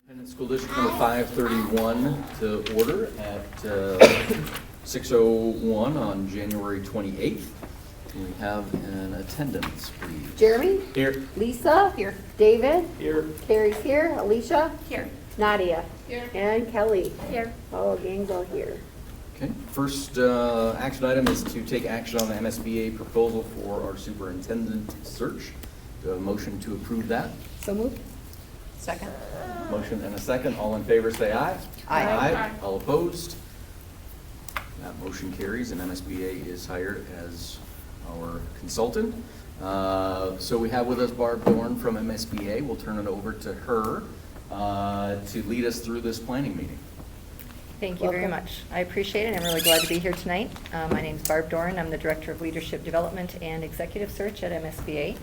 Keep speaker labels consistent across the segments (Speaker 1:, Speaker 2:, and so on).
Speaker 1: Independent School District number 531 to order at 6:01 on January 28th. Can we have an attendance, please?
Speaker 2: Jeremy?
Speaker 1: Here.
Speaker 2: Lisa? Here. David?
Speaker 1: Here.
Speaker 2: Carrie's here. Alicia?
Speaker 3: Here.
Speaker 2: Nadia?
Speaker 3: Here.
Speaker 2: And Kelly?
Speaker 3: Here.
Speaker 2: Oh, gang's all here.
Speaker 1: Okay, first action item is to take action on the MSBA proposal for our superintendent search. Do I have a motion to approve that?
Speaker 2: So moved.
Speaker 3: Second.
Speaker 1: Motion and a second. All in favor, say aye.
Speaker 3: Aye.
Speaker 1: Aye. All opposed? That motion carries, and MSBA is hired as our consultant. So we have with us Barb Dorn from MSBA. We'll turn it over to her to lead us through this planning meeting.
Speaker 4: Thank you very
Speaker 2: Welcome.
Speaker 4: much. I appreciate it. I'm really glad to be here tonight. My name's Barb Dorn. I'm the Director of Leadership Development and Executive Search at MSBA.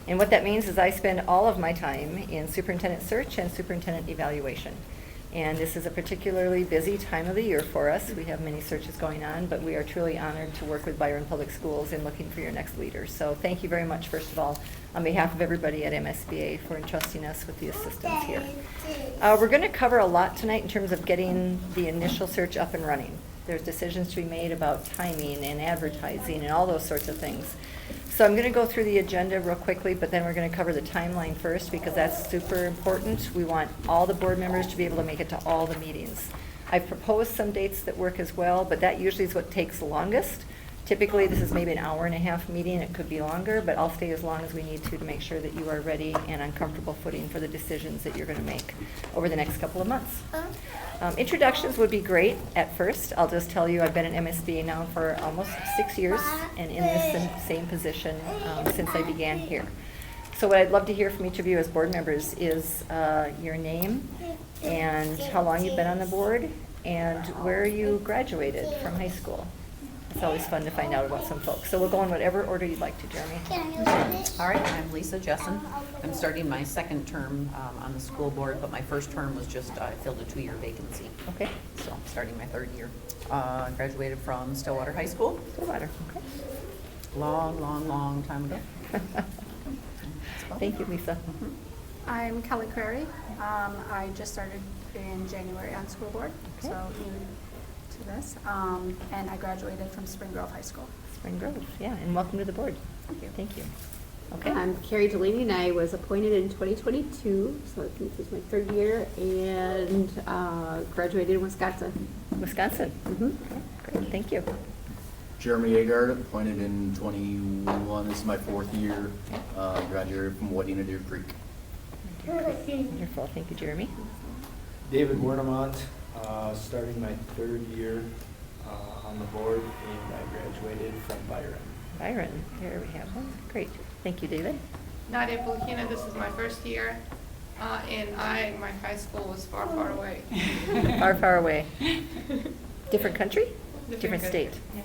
Speaker 4: And what that means is I spend all of my time in superintendent search and superintendent evaluation. And this is a particularly busy time of the year for us. We have many searches going on, but we are truly honored to work with Byron Public Schools in looking for your next leader. So thank you very much, first of all, on behalf of everybody at MSBA for entrusting us with the assistance here. We're going to cover a lot tonight in terms of getting the initial search up and running. There's decisions to be made about timing and advertising and all those sorts of things. So I'm going to go through the agenda real quickly, but then we're going to cover the timeline first because that's super important. We want all the board members to be able to make it to all the meetings. I've proposed some dates that work as well, but that usually is what takes the longest. Typically, this is maybe an hour-and-a-half meeting. It could be longer, but I'll stay as long as we need to make sure that you are ready and on comfortable footing for the decisions that you're going to make over the next couple of months. Introductions would be great at first. I'll just tell you I've been at MSBA now for almost 6 years and in this same position since I began here. So what I'd love to hear from each of you as board members is your name and how long you've been on the board and where you graduated from high school. It's always fun to find out about some folks. So we'll go in whatever order you'd like to, Jeremy.
Speaker 3: All right, I'm Lisa Jessen. I'm starting my second term on the school board, but my first term was just, I filled a 2-year vacancy.
Speaker 4: Okay.
Speaker 3: So I'm starting my third year. Graduated from Stillwater High School.
Speaker 4: Stillwater. Okay.
Speaker 3: Long time ago.
Speaker 4: Thank you, Lisa.
Speaker 5: I'm Kelly Crary. I just started in January on school board,
Speaker 4: Okay.
Speaker 5: so new to this. And I graduated from Spring Grove High School.
Speaker 4: Spring Grove, yeah, and welcome to the board.
Speaker 5: Thank you.
Speaker 4: Thank you. Okay.
Speaker 2: I'm Carrie Delaney, and I was appointed in 2022, so this is my third year, and graduated in Wisconsin.
Speaker 4: Wisconsin.
Speaker 2: Mhm.
Speaker 4: Great, thank you.
Speaker 1: Jeremy Agard, appointed in 21. This is my fourth year. Graduated from Wadena Deer Creek.
Speaker 4: Wonderful, thank you, Jeremy.
Speaker 6: David Wernemont, starting my third year on the board, and I graduated from Byron.
Speaker 4: Byron, here we have one. Great, thank you, David.
Speaker 7: Nadia Bulkina, this is my first year, and my high school was far, far away.
Speaker 4: Far away. Different country?
Speaker 7: Different
Speaker 4: state?
Speaker 7: country. Yeah.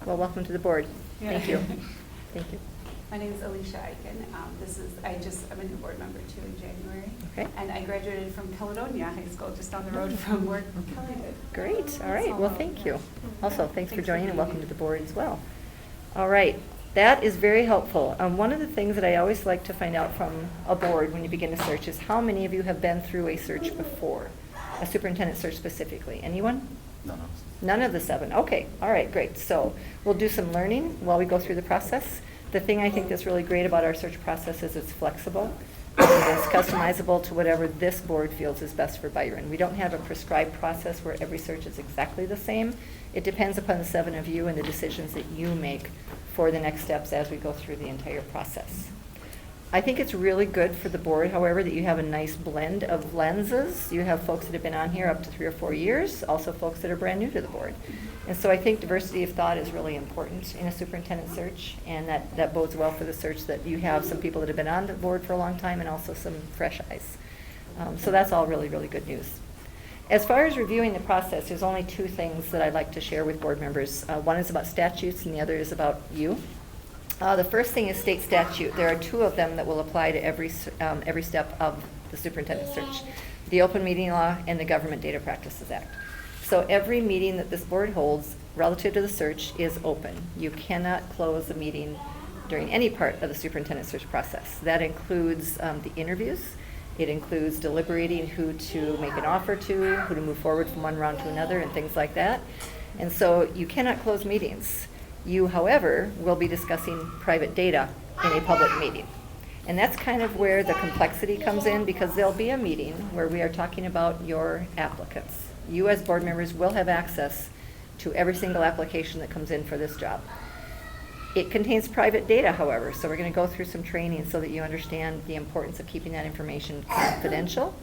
Speaker 4: Well, welcome to the board. Thank you. Thank you.
Speaker 8: My name is Alicia Eichen. I'm a new board member too in January.
Speaker 4: Okay.
Speaker 8: And I graduated from Caledonia High School, just down the road from where Kelly did.
Speaker 4: Great, all right, well, thank you. Also, thanks for joining and welcome to the board as well. All right, that is very helpful. One of the things that I always like to find out from a board when you begin a search is how many of you have been through a search before, a superintendent search specifically. Anyone?
Speaker 1: No.
Speaker 4: None of the 7. Okay, all right, great. So we'll do some learning while we go through the process. The thing I think that's really great about our search process is it's flexible. It's customizable to whatever this board feels is best for Byron. We don't have a prescribed process where every search is exactly the same. It depends upon the 7 of you and the decisions that you make for the next steps as we go through the entire process. I think it's really good for the board, however, that you have a nice blend of lenses. You have folks that have been on here up to 3 or 4 years, also folks that are brand new to the board. And so I think diversity of thought is really important in a superintendent search, and that bodes well for the search that you have some people that have been on the board for a long time and also some fresh eyes. So that's all really, really good news. As far as reviewing the process, there's only 2 things that I'd like to share with board members. One is about statutes and the other is about you. The first thing is state statute. There are 2 of them that will apply to every step of the superintendent search: the Open Meeting Law and the Government Data Practices Act. So every meeting that this board holds relative to the search is open. You cannot close a meeting during any part of the superintendent search process. That includes the interviews, It includes deliberating who to make an offer to, who to move forward from one round to another, and things like that. And so you cannot close meetings. You, however, will be discussing private data in a public meeting. And that's kind of where the complexity comes in, because there'll be a meeting where we are talking about your applicants. You as board members will have access to every single application that comes in for this job. It contains private data, however, so we're going to go through some training so that you understand the importance of keeping that information confidential,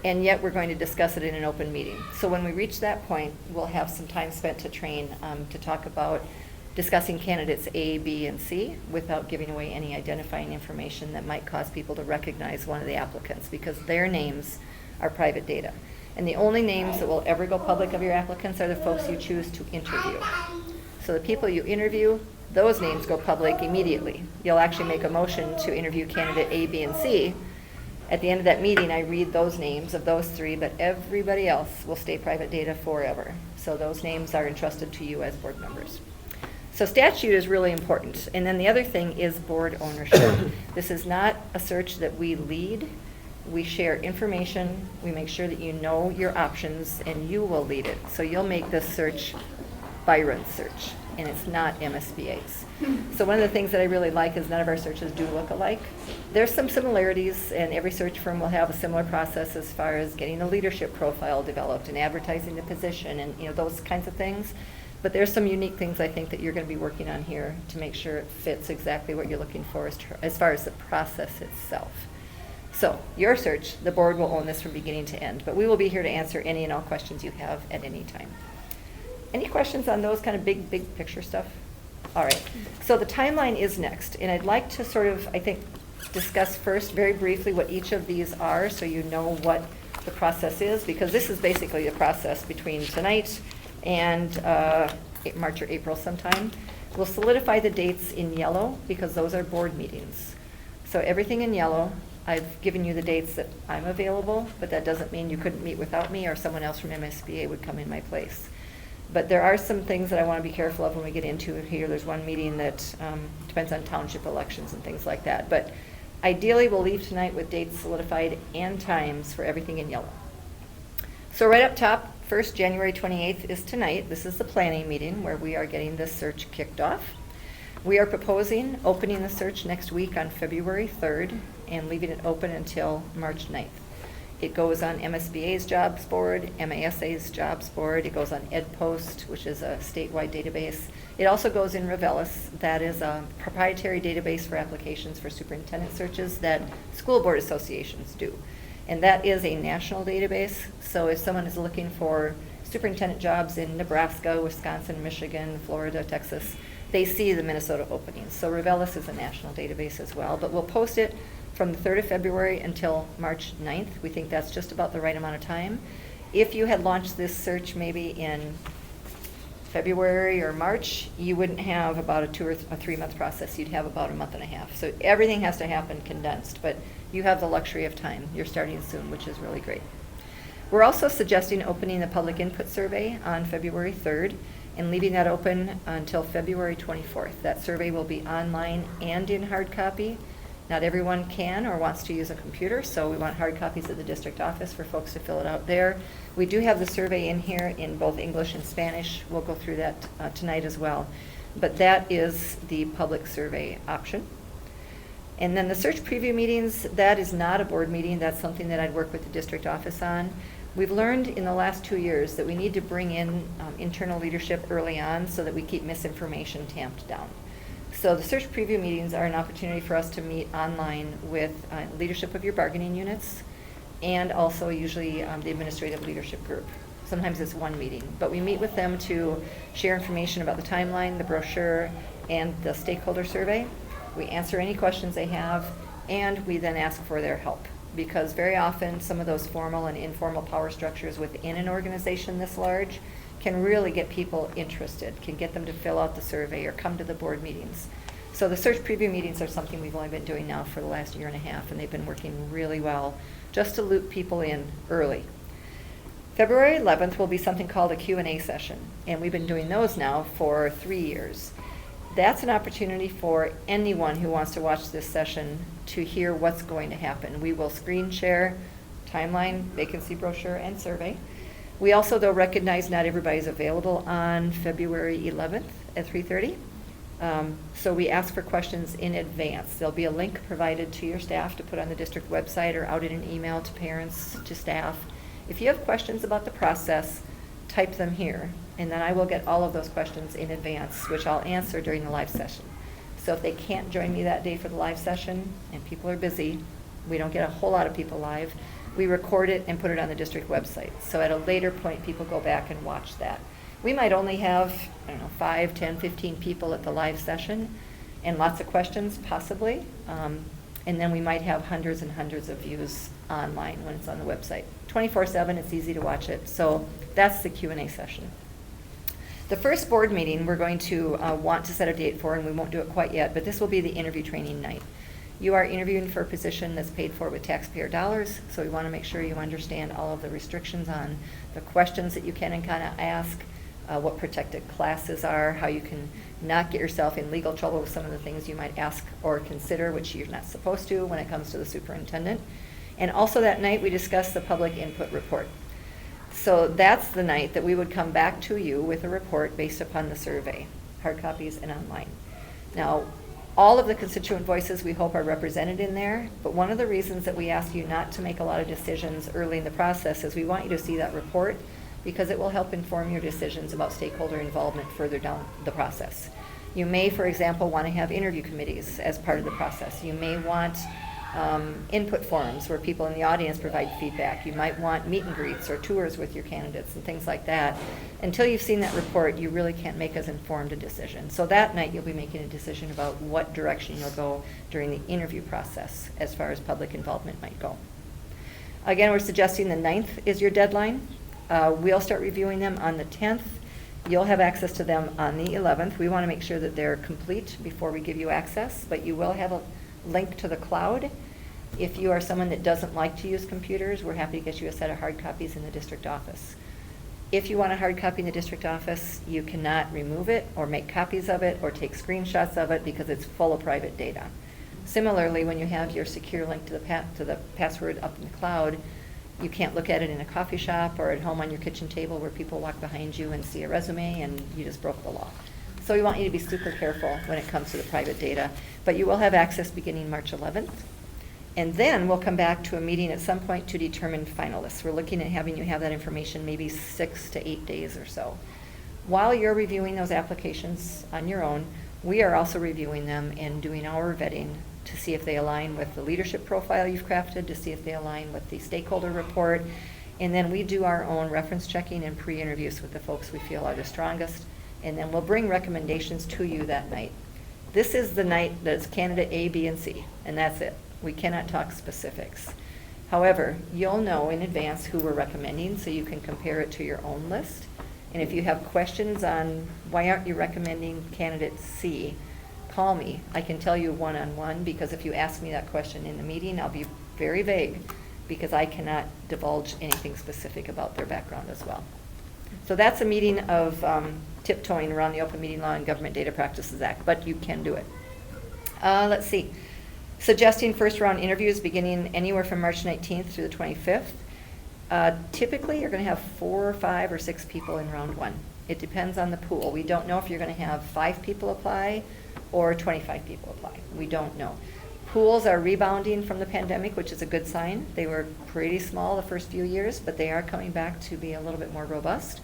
Speaker 4: and yet we're going to discuss it in an open meeting. So when we reach that point, we'll have some time spent to train, to talk about discussing candidates A, B, and C without giving away any identifying information that might cause people to recognize one of the applicants, because their names are private data. And the only names that will ever go public of your applicants are the folks you choose to interview. So the people you interview, those names go public immediately. You'll actually make a motion to interview candidate A, B, and C. At the end of that meeting, I read those names of those three, but everybody else will stay private data forever. So those names are entrusted to you as board members. So statute is really important. And then the other thing is board ownership. This is not a search that we lead. We share information. We make sure that you know your options, and you will lead it. So you'll make this search Byron's search, and it's not MSBA's. So one of the things that I really like is none of our searches do look alike. There's some similarities, and every search firm will have a similar process as far as getting a leadership profile developed and advertising the position and those kinds of things. But there's some unique things I think that you're going to be working on here to make sure it fits exactly what you're looking for as far as the process itself. So your search, the board will own this from beginning to end, but we will be here to answer any and all questions you have at any time. Any questions on those kind of big picture stuff? All right, so the timeline is next, and I'd like to sort of, I think, discuss first very briefly what each of these are so you know what the process is, because this is basically the process between tonight and March or April sometime. We'll solidify the dates in yellow because those are board meetings. So everything in yellow, I've given you the dates that I'm available, but that doesn't mean you couldn't meet without me or someone else from MSBA would come in my place. But there are some things that I want to be careful of when we get into it here. There's one meeting that depends on township elections and things like that. But ideally, we'll leave tonight with dates solidified and times for everything in yellow. So right up top, first, January 28th is tonight. This is the planning meeting where we are getting this search kicked off. We are proposing opening the search next week on February 3rd and leaving it open until March 9th. It goes on MSBA's jobs board, MASA's jobs board. It goes on EdPost, which is a statewide database. It also goes in Revelis. That is a proprietary database for applications for superintendent searches that school board associations do. And that is a national database. So if someone is looking for superintendent jobs in Nebraska, Wisconsin, Michigan, Florida, Texas, they see the Minnesota openings. So Revelis is a national database as well, but we'll post it from the 3rd of February until March 9th. We think that's just about the right amount of time. If you had launched this search maybe in February or March, you wouldn't have about a 2 or 3 month process. You'd have about a month and a half. So everything has to happen condensed, but you have the luxury of time. You're starting soon, which is really great. We're also suggesting opening the public input survey on February 3rd and leaving that open until February 24th. That survey will be online and in hard copy. Not everyone can or wants to use a computer, so we want hard copies at the district office for folks to fill it out there. We do have the survey in here in both English and Spanish. We'll go through that tonight as well. But that is the public survey option. And then the search preview meetings, that is not a board meeting. That's something that I'd work with the district office on. We've learned in the last 2 years that we need to bring in internal leadership early on so that we keep misinformation tamped down. So the search preview meetings are an opportunity for us to meet online with leadership of your bargaining units and also usually the administrative leadership group. Sometimes it's one meeting, but we meet with them to share information about the timeline, the brochure, and the stakeholder survey. We answer any questions they have, and we then ask for their help. Because very often some of those formal and informal power structures within an organization this large can really get people interested, can get them to fill out the survey or come to the board meetings. So the search preview meetings are something we've only been doing now for the last 1.5 years, and they've been working really well just to loop people in early. February 11th will be something called a Q&A session, and we've been doing those now for 3 years. That's an opportunity for anyone who wants to watch this session to hear what's going to happen. We will screen share timeline, vacancy brochure, and survey. We also, though, recognize not everybody's available on February 11th at 3:30. So we ask for questions in advance. There'll be a link provided to your staff to put on the district website or out in an email to parents, to staff. If you have questions about the process, type them here, and then I will get all of those questions in advance, which I'll answer during the live session. So if they can't join me that day for the live session, and people are busy, we don't get a whole lot of people live, we record it and put it on the district website. So at a later point, people go back and watch that. We might only have, 5, 10, 15 people at the live session, and lots of questions, possibly. And then we might have hundreds and hundreds of views online when it's on the website. 24/7, it's easy to watch it. So that's the Q&A session. The first board meeting we're going to want to set a date for, and we won't do it quite yet, but this will be the interview training night. You are interviewing for a position that's paid for with taxpayer dollars, so we want to make sure you understand all of the restrictions on the questions that you can and cannot ask, what protected classes are, how you can not get yourself in legal trouble with some of the things you might ask or consider, which you're not supposed to when it comes to the superintendent. And also that night, we discussed the public input report. So that's the night that we would come back to you with a report based upon the survey, hard copies and online. Now, all of the constituent voices we hope are represented in there, but one of the reasons that we ask you not to make a lot of decisions early in the process is we want you to see that report because it will help inform your decisions about stakeholder involvement further down the process. You may, for example, want to have interview committees as part of the process. You may want input forums where people in the audience provide feedback. You might want meet and greets or tours with your candidates and things like that. Until you've seen that report, you really can't make as informed a decision. So that night you'll be making a decision about what direction you'll go during the interview process as far as public involvement might go. Again, we're suggesting the 9th is your deadline. We'll start reviewing them on the 10th. You'll have access to them on the 11th. We want to make sure that they're complete before we give you access, but you will have a link to the cloud. If you are someone that doesn't like to use computers, we're happy to get you a set of hard copies in the district office. If you want a hard copy in the district office, you cannot remove it or make copies of it or take screenshots of it because it's full of private data. Similarly, when you have your secure link to the password up in the cloud, you can't look at it in a coffee shop or at home on your kitchen table where people walk behind you and see a resume and you just broke the law. So we want you to be super careful when it comes to the private data. But you will have access beginning March 11th. And then we'll come back to a meeting at some point to determine finalists. We're looking at having you have that information maybe 6 to 8 days or so. While you're reviewing those applications on your own, we are also reviewing them and doing our vetting to see if they align with the leadership profile you've crafted, to see if they align with the stakeholder report. And then we do our own reference checking and pre-interviews with the folks we feel are the strongest. And then we'll bring recommendations to you that night. This is the night that's candidate A, B, and C, and that's it. We cannot talk specifics. However, you'll know in advance who we're recommending so you can compare it to your own list. And if you have questions on why aren't you recommending candidate C, call me. I can tell you one-on-one because if you ask me that question in the meeting, I'll be very vague because I cannot divulge anything specific about their background as well. So that's a meeting of tiptoeing around the Open Meeting Law and Government Data Practices Act, but you can do it. Let's see. Suggesting first round interviews beginning anywhere from March 19th through the 25th. Typically, you're going to have 4, 5, or 6 people in round 1. It depends on the pool. We don't know if you're going to have 5 people apply or 25 people apply. We don't know. Pools are rebounding from the pandemic, which is a good sign. They were pretty small the first few years, but they are coming back to be a little bit more robust.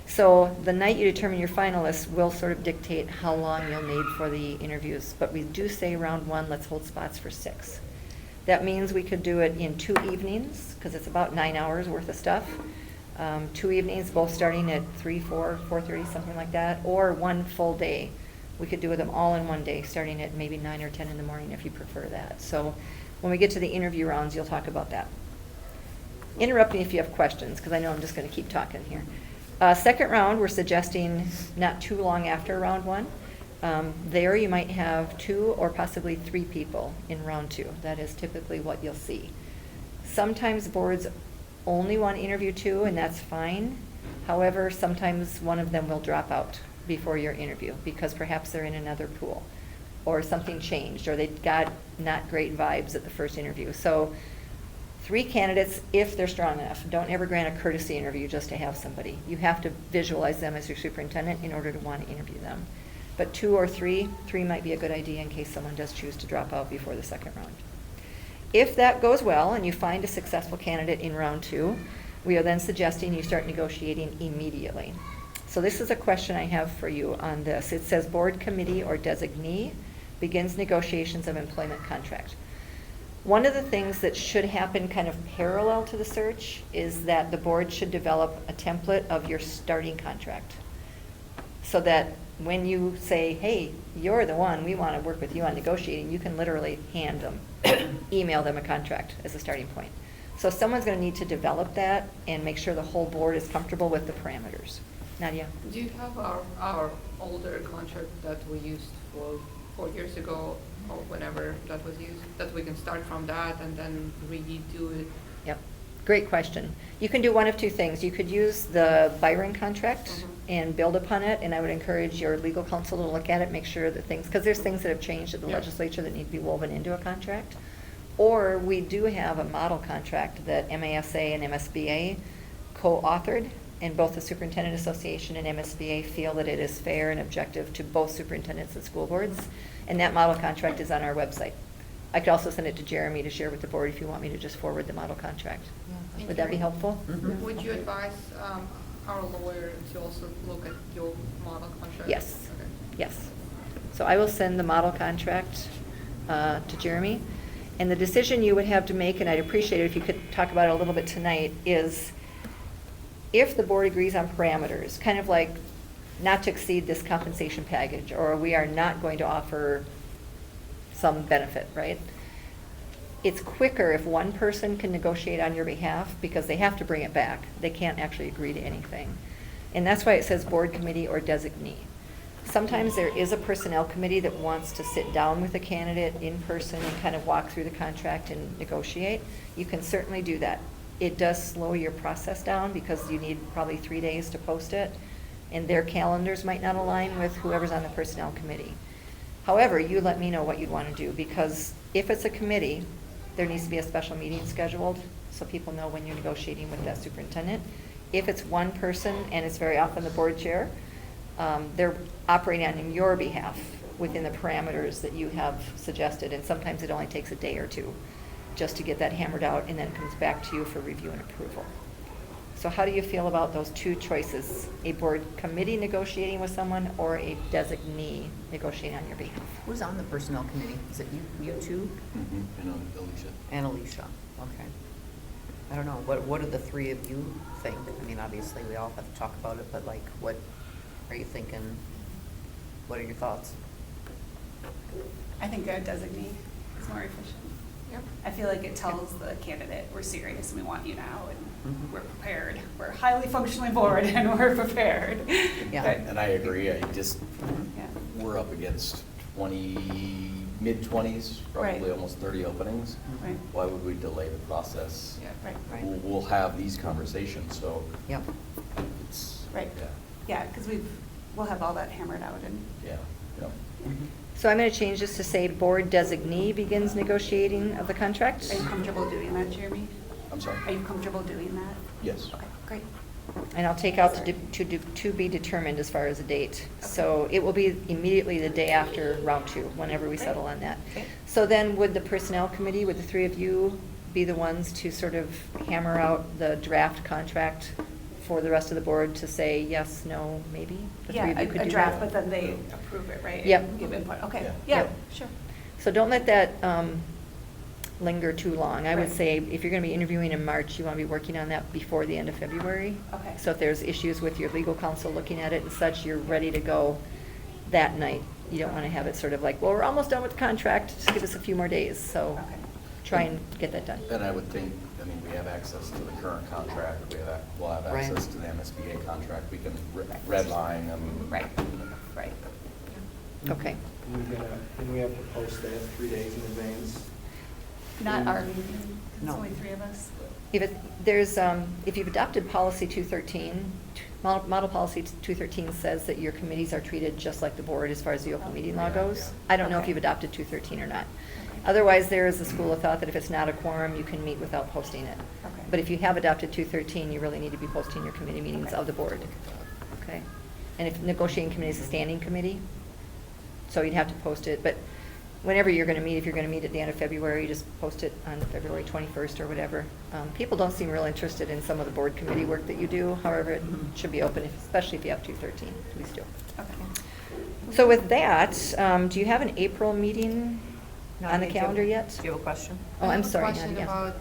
Speaker 4: So the night you determine your finalists will sort of dictate how long you'll need for the interviews. But we do say round 1, let's hold spots for 6. That means we could do it in 2 evenings, because it's about 9 hours worth of stuff. 2 evenings, both starting at 3, 4, 4:30, something like that, or 1 full day. We could do them all in 1 day, starting at maybe 9 or 10 in the morning if you prefer that. So when we get to the interview rounds, you'll talk about that. Interrupt me if you have questions, because I know I'm just going to keep talking here. Second round, we're suggesting not too long after round 1. There you might have 2 or possibly 3 people in round 2. That is typically what you'll see. Sometimes boards only want to interview 2, and that's fine. However, sometimes one of them will drop out before your interview, because perhaps they're in another pool, or something changed, or they got not great vibes at the first interview. So 3 candidates, if they're strong enough. Don't ever grant a courtesy interview just to have somebody. You have to visualize them as your superintendent in order to want to interview them. But 2 or 3 might be a good idea in case someone does choose to drop out before the second round. If that goes well and you find a successful candidate in round 2, we are then suggesting you start negotiating immediately. So this is a question I have for you on this. It says board committee or designee begins negotiations of employment contract. One of the things that should happen kind of parallel to the search is that the board should develop a template of your starting contract. So that when you say, hey, you're the one, we want to work with you on negotiating, you can literally hand them, email them a contract as a starting point. So someone's going to need to develop that and make sure the whole board is comfortable with the parameters. Nadia?
Speaker 7: Do you have our older contract that we used for 4 years ago, or whenever that was used, that we can start from that and then redo it?
Speaker 4: Yep, great question. You can do one of 2 things. You could use the Byron contract
Speaker 7: Mhm.
Speaker 4: and build upon it, and I would encourage your legal counsel to look at it, make sure that things, because there's things that have changed at the
Speaker 7: Yeah.
Speaker 4: legislature that need to be woven into a contract. Or we do have a model contract that MASA and MSBA co-authored, and both the Superintendent Association and MSBA feel that it is fair and objective to both superintendents and school boards, and that model contract is on our website. I could also send it to Jeremy to share with the board if you want me to just forward the model contract.
Speaker 7: Thank
Speaker 4: Would that be
Speaker 7: you.
Speaker 4: helpful?
Speaker 3: Mhm.
Speaker 7: Would you advise our lawyer to also look at your model contract?
Speaker 4: Yes,
Speaker 7: Okay.
Speaker 4: yes. So I will send the model contract to Jeremy. And the decision you would have to make, and I'd appreciate it if you could talk about it a little bit tonight, is if the board agrees on parameters, kind of like not to exceed this compensation package, or we are not going to offer some benefit, right? It's quicker if one person can negotiate on your behalf because they have to bring it back. They can't actually agree to anything. And that's why it says board committee or designee. Sometimes there is a personnel committee that wants to sit down with a candidate in person and kind of walk through the contract and negotiate. You can certainly do that. It does slow your process down because you need probably 3 days to post it, and their calendars might not align with whoever's on the personnel committee. However, you let me know what you'd want to do, because if it's a committee, there needs to be a special meeting scheduled so people know when you're negotiating with that superintendent. If it's one person, and it's very often the board chair, they're operating on your behalf within the parameters that you have suggested, and sometimes it only takes a day or 2 just to get that hammered out, and then it comes back to you for review and approval. So how do you feel about those 2 choices? A board committee negotiating with someone or a designee negotiating on your behalf?
Speaker 3: Who's on the personnel committee? Is it you two?
Speaker 1: Mm-hmm. And Alicia.
Speaker 3: And Alicia, okay. I don't know, what do the 3 of you think? I mean, obviously, we all have to talk about it, but like, what are you thinking? What are your thoughts?
Speaker 8: I think a designee is more efficient.
Speaker 7: Yep.
Speaker 8: I feel like it tells the candidate, we're serious and we want you now, and
Speaker 3: Mhm.
Speaker 8: we're prepared. We're highly functionally board and we're prepared.
Speaker 3: Yeah.
Speaker 8: But-
Speaker 1: And I agree, I just,
Speaker 8: Yeah.
Speaker 1: we're up against mid-20s, probably
Speaker 8: Right.
Speaker 1: almost 30 openings.
Speaker 8: Right.
Speaker 1: Why would we delay the process?
Speaker 7: Yeah.
Speaker 8: Right,
Speaker 3: Right.
Speaker 1: We'll have these conversations, so
Speaker 3: Yep.
Speaker 1: it's.
Speaker 8: right.
Speaker 1: Yeah,
Speaker 8: Yeah, because we'll have all that hammered out and.
Speaker 1: yeah, yeah.
Speaker 3: Mhm.
Speaker 4: So I'm going to change this to say board designee begins negotiating of the contract.
Speaker 8: Are you comfortable doing that, Jeremy?
Speaker 1: I'm sorry?
Speaker 8: Are you comfortable doing that?
Speaker 1: Yes.
Speaker 8: Okay, great.
Speaker 4: And I'll take out to be determined as far as a date. So it will be immediately the day after round 2, whenever we settle on that.
Speaker 8: Okay.
Speaker 4: So then would the personnel committee, would the 3 of you be the ones to sort of hammer out the draft contract for the rest of the board to say yes, no, maybe? The 3
Speaker 8: Yeah,
Speaker 4: of you could
Speaker 8: a
Speaker 4: do
Speaker 8: draft,
Speaker 4: that?
Speaker 8: but then they approve it, right?
Speaker 4: Yep.
Speaker 8: And give input, okay,
Speaker 1: Yeah.
Speaker 8: yeah,
Speaker 4: Yep.
Speaker 8: sure.
Speaker 4: So don't let that linger too long. I would
Speaker 8: Right.
Speaker 4: say if you're going to be interviewing in March, you want to be working on that before the end of February.
Speaker 8: Okay.
Speaker 4: So if there's issues with your legal counsel looking at it and such, you're ready to go that night. You don't want to have it sort of like, well, we're almost done with the contract, just give us a few more days. So
Speaker 8: Okay.
Speaker 4: try and get that done.
Speaker 1: And I would think, I mean, we have access to the current contract, we'll have
Speaker 3: Right.
Speaker 1: access to the MSBA contract, we can redline them.
Speaker 8: Right, right.
Speaker 4: Okay.
Speaker 6: And we have to post that 3 days in advance?
Speaker 8: Not our meeting, 'cause
Speaker 3: No.
Speaker 8: it's only 3 of us.
Speaker 4: If you've adopted policy 213, model policy 213 says that your committees are treated just like the board as far as the open meeting law
Speaker 1: Yeah,
Speaker 4: goes.
Speaker 1: yeah.
Speaker 4: I don't know if
Speaker 5: Okay.
Speaker 4: you've adopted 213 or not.
Speaker 5: Okay.
Speaker 4: Otherwise, there is a school of thought that if it's not a quorum, you can meet without posting it.
Speaker 5: Okay.
Speaker 4: But if you have adopted 213, you really need to be posting your committee meetings
Speaker 5: Okay.
Speaker 4: of the board. Okay? And if negotiating committee is a standing committee, so you'd have to post it, but whenever you're going to meet, if you're going to meet at the end of February, you just post it on February 21st or whatever. People don't seem real interested in some of the board committee work that you do, however, it should be open, especially if you have 213, please do.
Speaker 5: Okay.
Speaker 4: So with that, do you have an April meeting
Speaker 3: Nadia,
Speaker 4: on the
Speaker 3: do you-
Speaker 4: calendar yet?
Speaker 3: Do you have a question?
Speaker 4: Oh,
Speaker 7: I
Speaker 4: I'm
Speaker 7: have a
Speaker 4: sorry,
Speaker 7: question
Speaker 4: Nadia.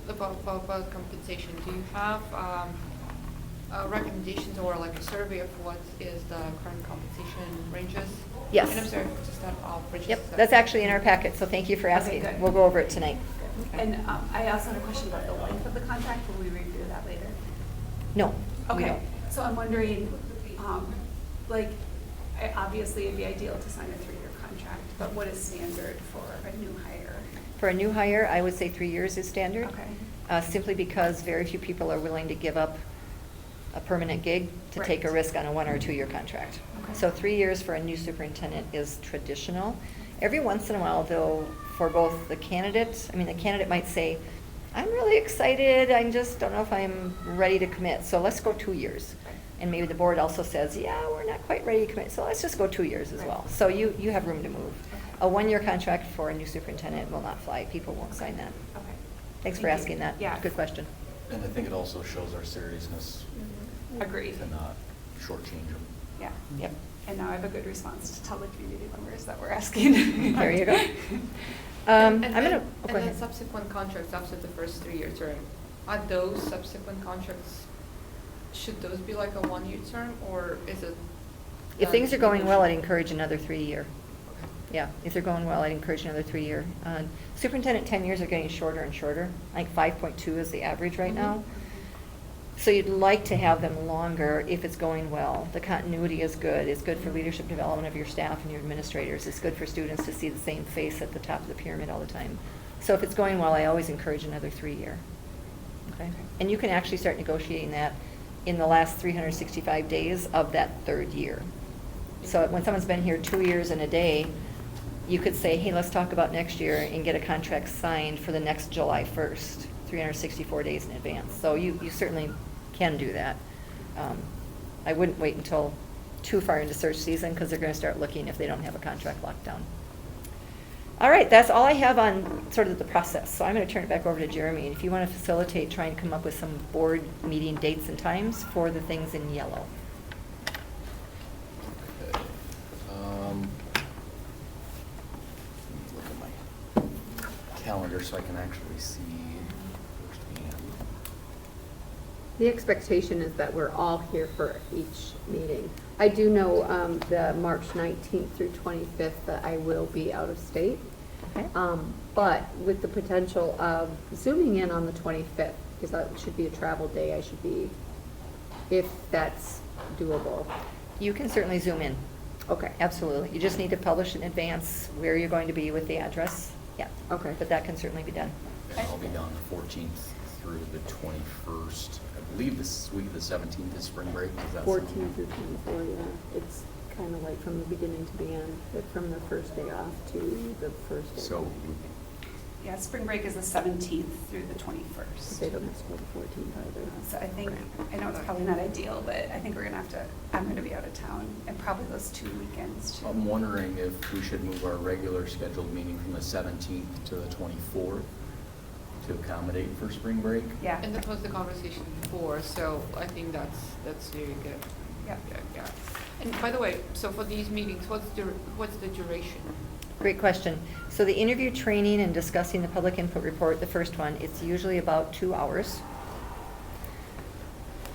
Speaker 7: about compensation. Do you have recommendations or like a survey of what is the current compensation ranges?
Speaker 4: Yes.
Speaker 7: And I'm sorry, just that off.
Speaker 4: Yep, that's actually in our packet, so thank you for asking.
Speaker 8: good.
Speaker 4: We'll go over it tonight.
Speaker 8: And I also had a question about the length of the contract. Will we review that later?
Speaker 4: No. we
Speaker 8: Okay,
Speaker 4: don't.
Speaker 8: so I'm wondering, like, obviously it'd be ideal to sign a 3-year contract, but what is standard for a new hire?
Speaker 4: For a new hire, I would say 3 years is standard.
Speaker 8: Okay.
Speaker 4: Simply because very few people are willing to give up a permanent gig to take a
Speaker 8: Right.
Speaker 4: risk on a 1 or 2 year contract.
Speaker 8: Okay.
Speaker 4: So 3 years for a new superintendent is traditional. Every once in a while, though, for both the candidate might say, I'm really excited, I just don't know if I'm ready to commit, so let's go 2 years. And maybe the board also says, yeah, we're not quite ready to commit, so let's just go 2 years as
Speaker 8: Right.
Speaker 4: well. So you have room to move.
Speaker 8: Okay.
Speaker 4: A 1 year contract for a new superintendent will not fly. People won't sign that.
Speaker 8: Okay.
Speaker 4: Thanks for
Speaker 8: Thank you.
Speaker 4: asking that.
Speaker 8: Yeah.
Speaker 4: Good question.
Speaker 1: And I think it also shows our seriousness
Speaker 8: Agreed.
Speaker 1: to not shortchange them.
Speaker 8: Yeah.
Speaker 4: Yep.
Speaker 8: And now I have a good response to tell the community members that we're asking.
Speaker 4: There you go.
Speaker 7: And
Speaker 4: I'm gonna,
Speaker 7: then-
Speaker 4: oh, go
Speaker 7: And then
Speaker 4: ahead.
Speaker 7: subsequent contracts after the first 3-year term, are those subsequent contracts, should those be like a 1-year term, or is it?
Speaker 4: If things are going well, I'd
Speaker 7: negotiable?
Speaker 4: encourage another 3 year. Yeah, if they're going well, I'd encourage another 3 year. Superintendent tenures are getting shorter and shorter. I think 5.2 is the average right now. So you'd like to have them longer if it's going well. The continuity is good. It's good for leadership development of your staff and your administrators. It's good for students to see the same face at the top of the pyramid all the time. So if it's going well, I always encourage another 3 year. Okay? And you can actually start negotiating that in the last 365 days of that 3rd year. So when someone's been here 2 years and a day, you could say, hey, let's talk about next year and get a contract signed for the next July 1st, 364 days in advance. So you certainly can do that. I wouldn't wait until too far into search season because they're going to start looking if they don't have a contract locked down. All right, that's all I have on sort of the process. So I'm going to turn it back over to Jeremy. And if you want to facilitate, try and come up with some board meeting dates and times for the things in yellow.
Speaker 1: Okay. Let me look at my calendar so I can actually see firsthand.
Speaker 2: The expectation is that we're all here for each meeting. I do know the March 19th through 25th that I will be out of state.
Speaker 4: Okay.
Speaker 2: But with the potential of zooming in on the 25th, because that should be a travel day, I should be, if that's doable.
Speaker 4: You can certainly zoom in.
Speaker 2: Okay.
Speaker 4: Absolutely. You just need to publish in advance where you're going to be with the address. Yeah.
Speaker 2: Okay.
Speaker 4: But that can certainly be done.
Speaker 1: And I'll be down the 14th through the 21st. I believe this week of the 17th is spring break. Is that
Speaker 2: 14
Speaker 1: something?
Speaker 2: through 24, yeah. It's kind of like from the beginning to the end, but from the first day off to the first day.
Speaker 1: So,
Speaker 8: Yeah, spring break is the 17th through the
Speaker 2: But
Speaker 8: 21st.
Speaker 2: they don't have school the 14th either.
Speaker 8: So I think,
Speaker 2: Okay.
Speaker 8: I know it's probably not ideal, but I think we're gonna have to, I'm gonna be out of town, and probably those 2 weekends too.
Speaker 1: I'm wondering if we should move our regular scheduled meeting from the 17th to the 24th to accommodate for spring break.
Speaker 8: Yeah.
Speaker 7: And that was the conversation before, so I think that's very good.
Speaker 8: Yep.
Speaker 7: Yeah. And by the way, so for these meetings, what's the duration?
Speaker 4: Great question. So the interview training and discussing the public input report, the first one, it's usually about 2 hours.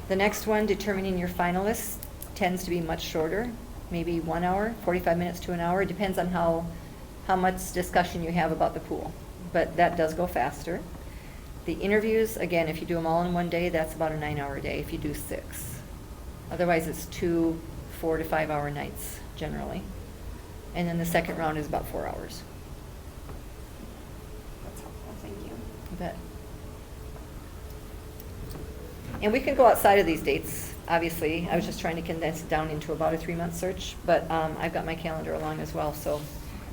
Speaker 4: The next one, determining your finalists, tends to be much shorter, maybe 1 hour, 45 minutes to an hour. It depends on how much discussion you have about the pool, but that does go faster. The interviews, again, if you do them all in one day, that's about a 9-hour day if you do 6. Otherwise, it's 2 4 to 5 hour nights generally. And then the second round is about 4 hours.
Speaker 8: That's helpful, thank you.
Speaker 4: You bet. And we can go outside of these dates, obviously. I was just trying to condense it down into about a 3-month search, but I've got my calendar along as well, so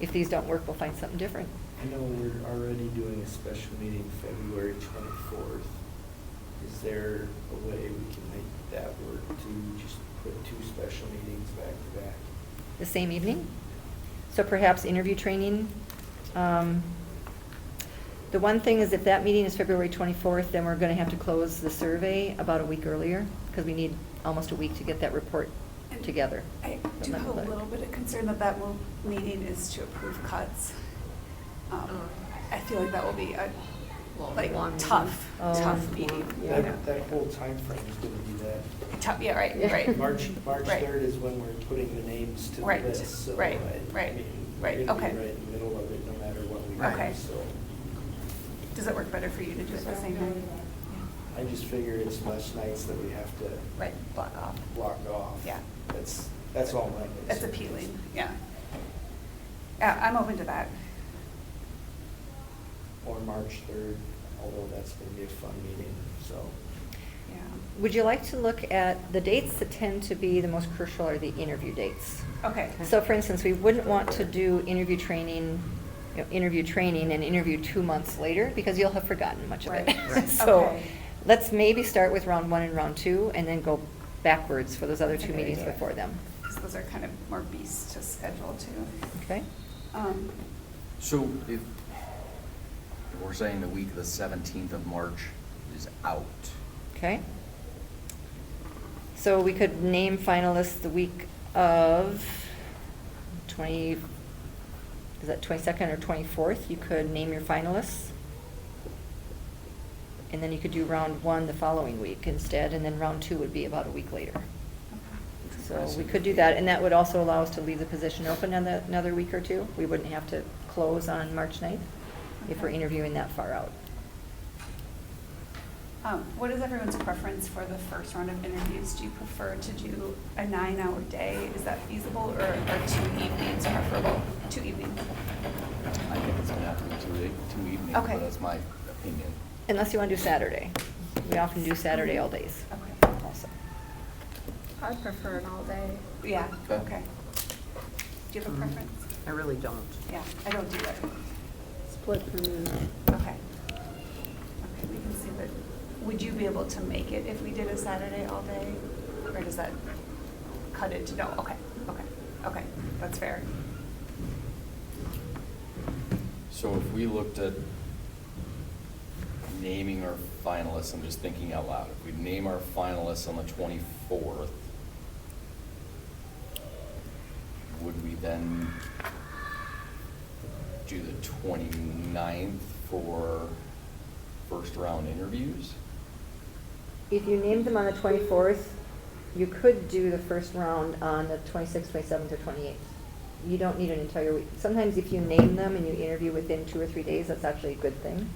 Speaker 4: if these don't work, we'll find something different.
Speaker 6: I know we're already doing a special meeting February 24th. Is there a way we can make that work to just put 2 special meetings back to back?
Speaker 4: The same evening? So perhaps interview training. The one thing is if that meeting is February 24th, then we're going to have to close the survey about a week earlier because we need almost a week to get that report
Speaker 8: And
Speaker 4: together.
Speaker 8: I do have a little bit of concern that that meeting is to approve cuts. I feel like that will be a, like,
Speaker 2: Long
Speaker 8: tough,
Speaker 4: meeting.
Speaker 8: tough
Speaker 2: Oh,
Speaker 8: meeting.
Speaker 2: yeah.
Speaker 8: you know.
Speaker 6: That whole timeframe is gonna be that.
Speaker 8: Tough, yeah, right,
Speaker 2: Yeah.
Speaker 8: right.
Speaker 6: March
Speaker 8: Right.
Speaker 6: 3rd is when we're putting the names to the
Speaker 8: Right,
Speaker 6: list, so
Speaker 8: right,
Speaker 6: I
Speaker 8: right,
Speaker 6: mean,
Speaker 8: right,
Speaker 6: we're gonna be
Speaker 8: okay.
Speaker 6: right in the middle of it, no matter what we
Speaker 8: Okay.
Speaker 6: do, so.
Speaker 8: Does it work better for you to do it the same night?
Speaker 6: I just figure it's less nights that we have to
Speaker 8: Right, block off.
Speaker 6: block off.
Speaker 8: Yeah.
Speaker 6: That's all my.
Speaker 8: That's
Speaker 6: concern.
Speaker 8: appealing, yeah. Yeah, I'm open to that.
Speaker 6: Or March 3rd, although that's gonna be a fun meeting, so.
Speaker 8: Yeah.
Speaker 4: Would you like to look at, the dates that tend to be the most crucial are the interview dates.
Speaker 8: Okay.
Speaker 4: So for instance, we wouldn't want to do interview training and interview 2 months later because you'll have forgotten much of it.
Speaker 8: Right, right.
Speaker 4: So
Speaker 8: Okay.
Speaker 4: let's maybe start with round 1 and round 2 and then go backwards for those other
Speaker 8: That's a
Speaker 4: 2
Speaker 8: good
Speaker 4: meetings
Speaker 8: idea.
Speaker 4: before them.
Speaker 8: Because those are kind of more beasts to schedule too.
Speaker 4: Okay?
Speaker 1: So if we're saying the week of the 17th of March is out,
Speaker 4: Okay? So we could name finalists the week of 20, is that 22nd or 24th? You could name your finalists. And then you could do round 1 the following week instead, and then round 2 would be about a week later. So we could do that, and that would also allow us to leave the position open another week or 2. We wouldn't have to close on March 9th if we're
Speaker 8: Okay.
Speaker 4: interviewing that far out.
Speaker 8: What is everyone's preference for the first round of interviews? Do you prefer to do a 9-hour day? Is that feasible, or are 2 evenings preferable? 2 evenings?
Speaker 1: I think it's gonna have to be 2 evenings,
Speaker 8: Okay.
Speaker 1: but that's my opinion.
Speaker 4: Unless you want to do Saturday. We often do Saturday all days
Speaker 8: Okay.
Speaker 4: also.
Speaker 5: I prefer an all day.
Speaker 8: Yeah,
Speaker 1: Okay.
Speaker 8: okay. Do you have a preference?
Speaker 3: I really don't.
Speaker 8: Yeah, I don't do that.
Speaker 2: Split for me.
Speaker 8: Okay. Okay, we can see that. Would you be able to make it if we did a Saturday all day? Or does that cut it to no? Okay, okay, that's fair.
Speaker 1: So if we looked at naming our finalists, I'm just thinking out loud, if we name our finalists on the 24th, would we then do the 29th for first round interviews?
Speaker 4: If you named them on the 24th, you could do the first round on the 26th, 27th, or 28th. You don't need an entire week. Sometimes if you name them and you interview within 2 or 3 days, that's actually a good thing.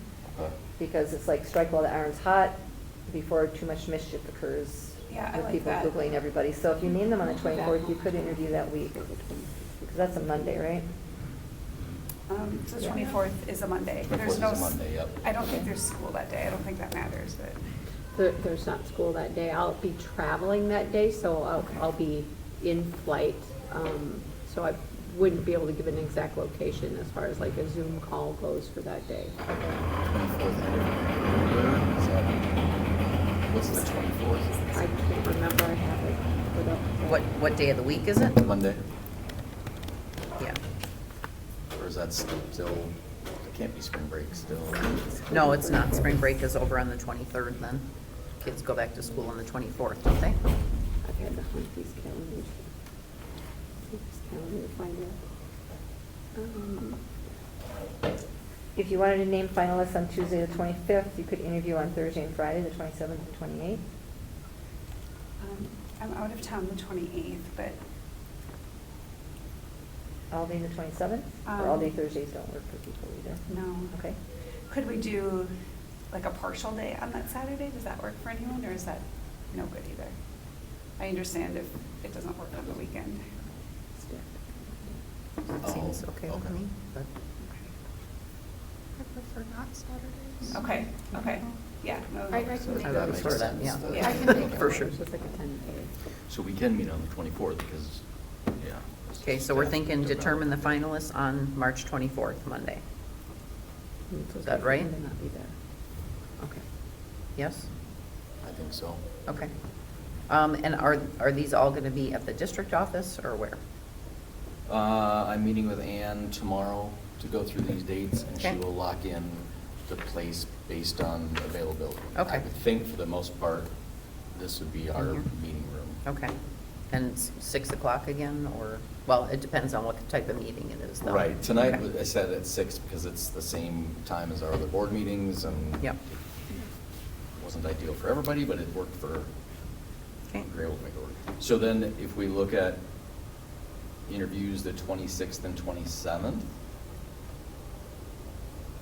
Speaker 4: Because it's like strike while the iron's hot before too much mischief occurs.
Speaker 8: Yeah, I
Speaker 4: with
Speaker 8: like
Speaker 4: people
Speaker 8: that.
Speaker 4: Googling everybody. So if you name them on the
Speaker 8: I like that.
Speaker 4: 24th, you could interview that week. Because that's a Monday, right?
Speaker 8: So
Speaker 4: Yeah.
Speaker 8: 24th is a Monday.
Speaker 1: 24th
Speaker 8: There's
Speaker 1: is
Speaker 8: no
Speaker 1: a Monday, yep.
Speaker 8: I don't think there's school that day. I don't think that matters, but.
Speaker 2: There's not school that day. I'll be traveling that day, so I'll be in flight. So I wouldn't be able to give an exact location as far as like a Zoom call goes for that day.
Speaker 1: 24th interview, is that, what's the 24th?
Speaker 2: I can't remember, I have it put up.
Speaker 3: What day of the week is it?
Speaker 1: Monday?
Speaker 3: Yeah.
Speaker 1: Or is that still, it can't be spring break still?
Speaker 3: No, it's not. Spring break is over on the 23rd then. Kids go back to school on the 24th, don't they?
Speaker 2: I've had to hunt these calendars. This calendar to find it.
Speaker 4: If you wanted to name finalists on Tuesday, the 25th, you could interview on Thursday and Friday, the 27th and 28th.
Speaker 8: I'm out of town the 28th, but
Speaker 4: All day the 27th? Or all day Thursdays don't work for people either?
Speaker 8: no.
Speaker 4: Okay.
Speaker 8: Could we do like a partial day on that Saturday? Does that work for anyone, or is that no good either? I understand if it doesn't work on the weekend.
Speaker 3: That seems okay with
Speaker 1: okay.
Speaker 3: me, but
Speaker 8: Okay.
Speaker 3: I prefer
Speaker 5: not Saturdays.
Speaker 8: Okay, okay, yeah. no,
Speaker 5: I can
Speaker 8: so-
Speaker 5: make
Speaker 3: I
Speaker 5: it.
Speaker 3: thought it was for that, yeah.
Speaker 8: Yeah.
Speaker 5: I can make it.
Speaker 3: For sure.
Speaker 2: It's just like a 10K.
Speaker 1: So we can meet on the 24th because, yeah.
Speaker 3: Okay, so we're
Speaker 1: staff
Speaker 3: thinking
Speaker 1: develop.
Speaker 3: determine the finalists on March 24th, Monday.
Speaker 2: It's
Speaker 3: Is that
Speaker 2: okay for
Speaker 3: right?
Speaker 2: him to not be there. Okay.
Speaker 3: Yes?
Speaker 1: I think so.
Speaker 3: Okay. And are these all gonna be at the district office or where?
Speaker 1: I'm meeting with Ann tomorrow to go through these dates, and she
Speaker 3: Okay.
Speaker 1: will lock in the place based on availability.
Speaker 3: Okay.
Speaker 1: I would think for the most part, this would be our
Speaker 3: Mhm.
Speaker 1: meeting room.
Speaker 3: Okay. And 6 o'clock again, or, well, it depends on what type of meeting it is, though.
Speaker 1: Right, tonight,
Speaker 3: Okay.
Speaker 1: I said at 6 because it's the same time as our other board meetings, and
Speaker 3: Yep.
Speaker 1: it wasn't ideal for everybody, but it worked for,
Speaker 3: Okay.
Speaker 1: we were able to make it work. So then if we look at interviews the 26th and 27th,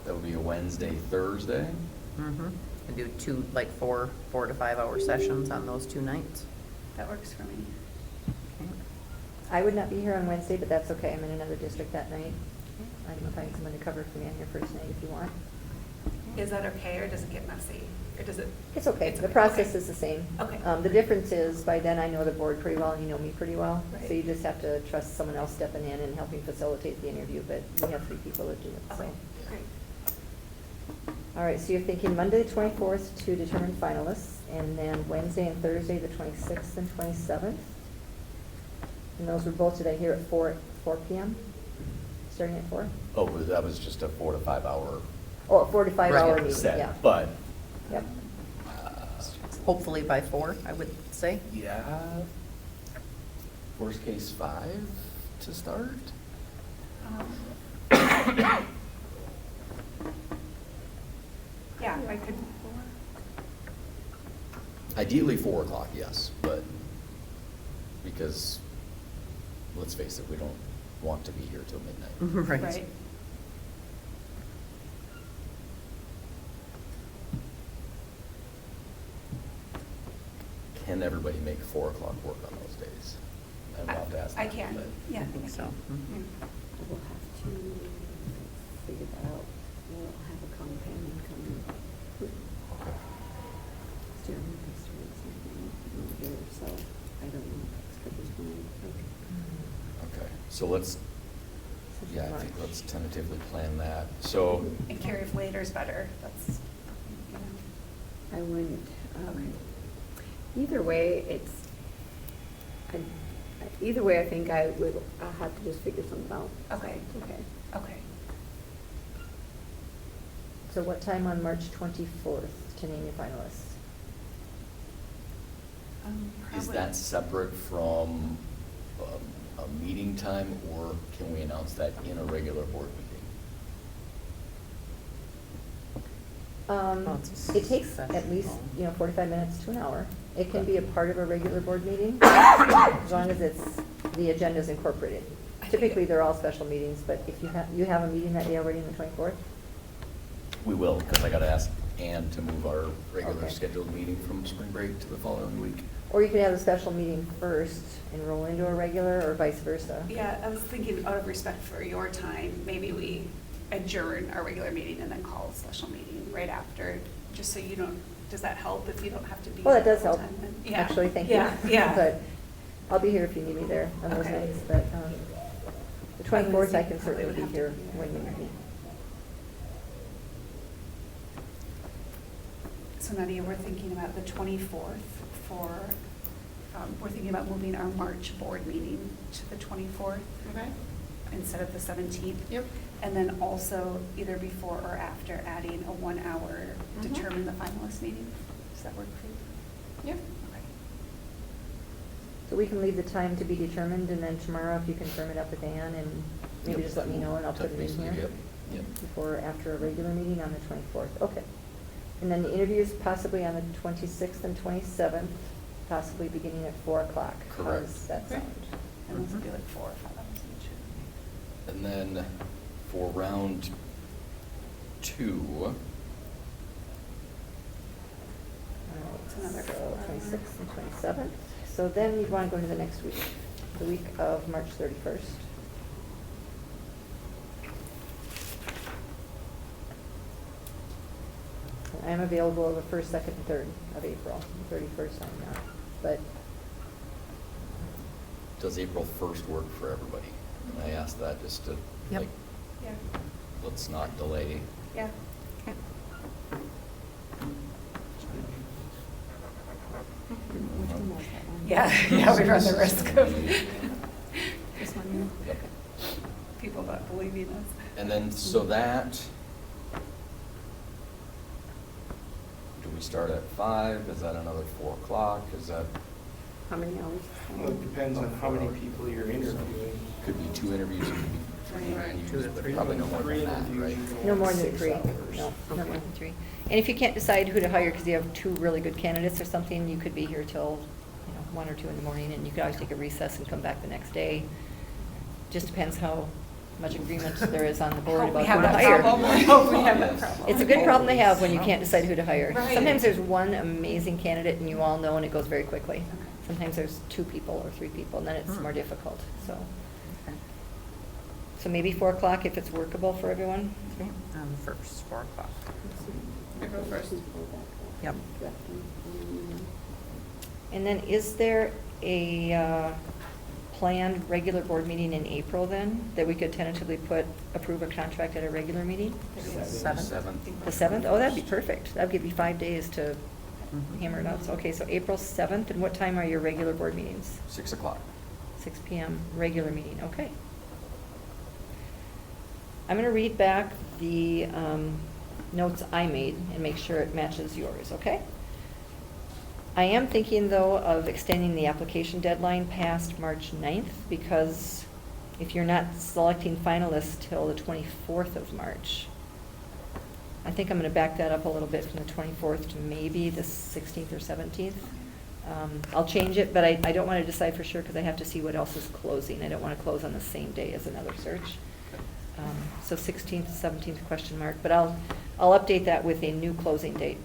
Speaker 1: that would be a Wednesday, Thursday.
Speaker 3: Mm-hmm. And do 2, like 4 to 5 hour sessions on those 2 nights.
Speaker 8: That works for me.
Speaker 3: Okay.
Speaker 4: I would not be here on Wednesday, but that's okay. I'm in another district that night. I can find someone to cover for me on your first night if you want.
Speaker 8: Is that okay, or does it get messy? Or does it?
Speaker 4: It's okay.
Speaker 8: It's
Speaker 4: The
Speaker 8: okay.
Speaker 4: process
Speaker 8: Okay.
Speaker 4: is the same.
Speaker 8: Okay.
Speaker 4: The difference is by then I know the board pretty well and you know me pretty well.
Speaker 8: Right.
Speaker 4: So you just have to trust someone else stepping in and helping facilitate the interview, but we have 3 people that do it, so.
Speaker 8: Okay, great.
Speaker 4: All right, so you're thinking Monday, the 24th to determine finalists, and then Wednesday and Thursday, the 26th and 27th. And those were both, did I hear at 4 p.m.? Starting at 4?
Speaker 1: Oh, well, that was just a 4 to 5 hour
Speaker 4: Oh, a 4 to 5 hour
Speaker 3: Right.
Speaker 4: meeting,
Speaker 1: set,
Speaker 4: yeah.
Speaker 1: but,
Speaker 4: Yep.
Speaker 3: Hopefully by 4, I would say.
Speaker 1: yeah, worst case 5 to start.
Speaker 8: Yeah, I could.
Speaker 1: Ideally 4 o'clock, yes, but because, let's face it, we don't want to be here till midnight.
Speaker 3: Right.
Speaker 1: Can everybody make 4 o'clock work on those days? I'm allowed to ask
Speaker 8: I
Speaker 1: that,
Speaker 8: can,
Speaker 1: but-
Speaker 8: yeah.
Speaker 3: I think so.
Speaker 8: can.
Speaker 3: Mhm.
Speaker 2: We'll have to figure that out. We'll have a companion come in.
Speaker 1: Okay.
Speaker 2: Jeremy has to read something over here, so I don't know if it's good as mine.
Speaker 1: Okay, so let's, yeah, I think let's tentatively plan that. So,
Speaker 8: And Carrie, if later's better, that's, you know.
Speaker 2: I wouldn't,
Speaker 8: Okay.
Speaker 2: either way, either way, I think I'll have to just figure something out.
Speaker 8: Okay.
Speaker 2: Okay.
Speaker 8: Okay.
Speaker 4: So what time on March 24th to name your finalists?
Speaker 1: is
Speaker 8: Probably-
Speaker 1: that separate from a meeting time, or can we announce that in a regular board meeting?
Speaker 3: Well, it's a
Speaker 4: It takes
Speaker 3: session.
Speaker 4: at least, 45 minutes to an hour. It can be a part of a regular board meeting, as long as the agenda's incorporated. Typically, they're all special meetings, but if you have a meeting that day already on the 24th?
Speaker 1: We will, because I gotta ask Ann to move our regular
Speaker 4: Okay.
Speaker 1: scheduled meeting from spring break to the following week.
Speaker 4: Or you could have a special meeting first and roll into a regular, or vice versa.
Speaker 8: Yeah, I was thinking out of respect for your time, maybe we adjourn our regular meeting and then call a special meeting right after, just so you don't, does that help if you don't have to be?
Speaker 4: Well, that
Speaker 8: here
Speaker 4: does
Speaker 8: the whole
Speaker 4: help,
Speaker 8: time then? Yeah.
Speaker 4: actually, thank you.
Speaker 8: Yeah, yeah.
Speaker 4: But I'll be here if you need me there on those
Speaker 8: Okay.
Speaker 4: nights, but the 24th, I can
Speaker 8: Probably
Speaker 4: certainly
Speaker 8: would
Speaker 4: be
Speaker 8: have to
Speaker 4: here
Speaker 8: be there.
Speaker 4: when you need me.
Speaker 8: So Nadia, we're thinking about the 24th for, we're thinking about moving our March board meeting to the 24th.
Speaker 7: Okay.
Speaker 8: Instead of the 17th.
Speaker 7: Yep.
Speaker 8: And then also either before or after adding a 1 hour
Speaker 7: Mhm.
Speaker 8: determine the finalist meeting. Does that work for you?
Speaker 7: Yep.
Speaker 8: Okay.
Speaker 4: So we can leave the time to be determined, and then tomorrow, if you confirm it up with Ann, and maybe
Speaker 1: Yep.
Speaker 4: just let me know, and I'll put
Speaker 1: Touch
Speaker 4: it
Speaker 1: base
Speaker 4: in
Speaker 1: with you,
Speaker 4: here.
Speaker 1: Yep.
Speaker 4: Before or after a regular meeting on the 24th, okay. And then the interviews possibly on the 26th and 27th, possibly beginning at 4 o'clock. How
Speaker 1: Correct.
Speaker 4: does that sound?
Speaker 8: And those would be like 4 or 5 hours each.
Speaker 1: And then for round 2,
Speaker 4: All
Speaker 8: It's
Speaker 4: right,
Speaker 8: another
Speaker 4: so
Speaker 8: 4
Speaker 4: 26th and 27th. So then you'd want to go to the next week, the week of March 31st. I am available the 1st, 2nd, and 3rd of April. The 31st I'm not, but
Speaker 1: Does April 1st work for everybody? And I ask that just to,
Speaker 3: Yep.
Speaker 1: like,
Speaker 8: Yeah,
Speaker 1: let's not delay.
Speaker 8: yeah.
Speaker 3: Okay.
Speaker 2: Which one was that one?
Speaker 8: Yeah, yeah, we run the risk of
Speaker 2: This one?
Speaker 1: Yep.
Speaker 8: people not believing us.
Speaker 1: And then, so that, do we start at 5? Is that another 4 o'clock? Is that,
Speaker 2: How many hours?
Speaker 6: Well, it depends on how many people you're interviewing.
Speaker 1: could be 2 interviews, it could be 3
Speaker 7: Right.
Speaker 1: interviews, but probably no more than that, right?
Speaker 4: no more than
Speaker 6: 6
Speaker 4: 3.
Speaker 6: hours.
Speaker 4: No, no more than 3. And if you can't decide who to hire because you have 2 really good candidates or something, you could be here till, 1 or 2 in the morning, and you could always take a recess and come back the next day. Just depends how much agreement there is on the board
Speaker 8: Hope we
Speaker 4: about
Speaker 8: have
Speaker 4: who to
Speaker 8: that
Speaker 4: hire.
Speaker 8: problem. I hope we have that problem.
Speaker 4: It's a good problem to have when you can't decide who to hire.
Speaker 8: Right.
Speaker 4: Sometimes there's one amazing candidate and you all know and it goes very quickly. Sometimes there's 2 people or 3 people and then it's more difficult, so.
Speaker 3: Okay.
Speaker 4: So maybe 4 o'clock if it's workable for everyone?
Speaker 3: Okay, on the 1st, 4 o'clock.
Speaker 7: April 1st.
Speaker 3: Yep.
Speaker 4: And then is there a planned regular board meeting in April then, that we could tentatively approve a contract at a regular meeting?
Speaker 3: 7th.
Speaker 4: The 7th? Oh, that'd be perfect. That'd give you 5 days to
Speaker 3: Mhm.
Speaker 4: hammer it out. So, okay, so April 7th, and what time are your regular board meetings?
Speaker 1: 6 o'clock.
Speaker 4: 6 PM, regular meeting, okay. I'm gonna read back the notes I made and make sure it matches yours, okay? I am thinking, though, of extending the application deadline past March 9th, because if you're not selecting finalists till the 24th of March, I think I'm gonna back that up a little bit from the 24th to maybe the 16th or 17th. I'll change it, but I don't want to decide for sure because I have to see what else is closing. I don't want to close on the same day as another search. So 16th, 17th question mark, but I'll update that with a new closing date.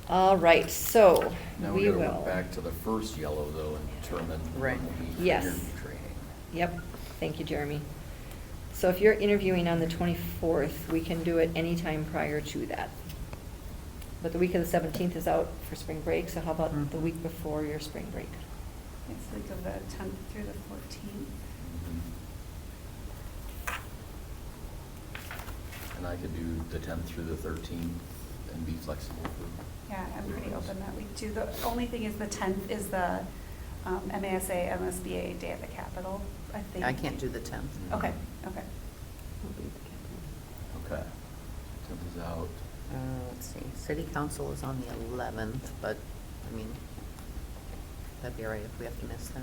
Speaker 4: All right, so
Speaker 1: Now
Speaker 4: we
Speaker 1: we gotta
Speaker 4: will.
Speaker 1: look back to the first yellow though and determine
Speaker 3: Right.
Speaker 1: when we'll be for
Speaker 4: Yes.
Speaker 1: interview training.
Speaker 4: Yep, thank you, Jeremy. So if you're interviewing on the 24th, we can do it anytime prior to that. But the week of the 17th is out for spring break, so how about the
Speaker 3: Mhm.
Speaker 4: week before your spring break?
Speaker 8: It's the week of the 10th through the 14th.
Speaker 1: And I could do the 10th through the 13th and be flexible for.
Speaker 8: Yeah, I'm pretty open that week too. The only thing is the 10th is the MASA, MSBA Day at the Capitol, I think.
Speaker 3: I can't do the 10th.
Speaker 8: Okay, okay.
Speaker 1: Okay. 10th is out.
Speaker 3: Let's see, city council is on the 11th, but, I mean, that'd be all right if we have to miss that.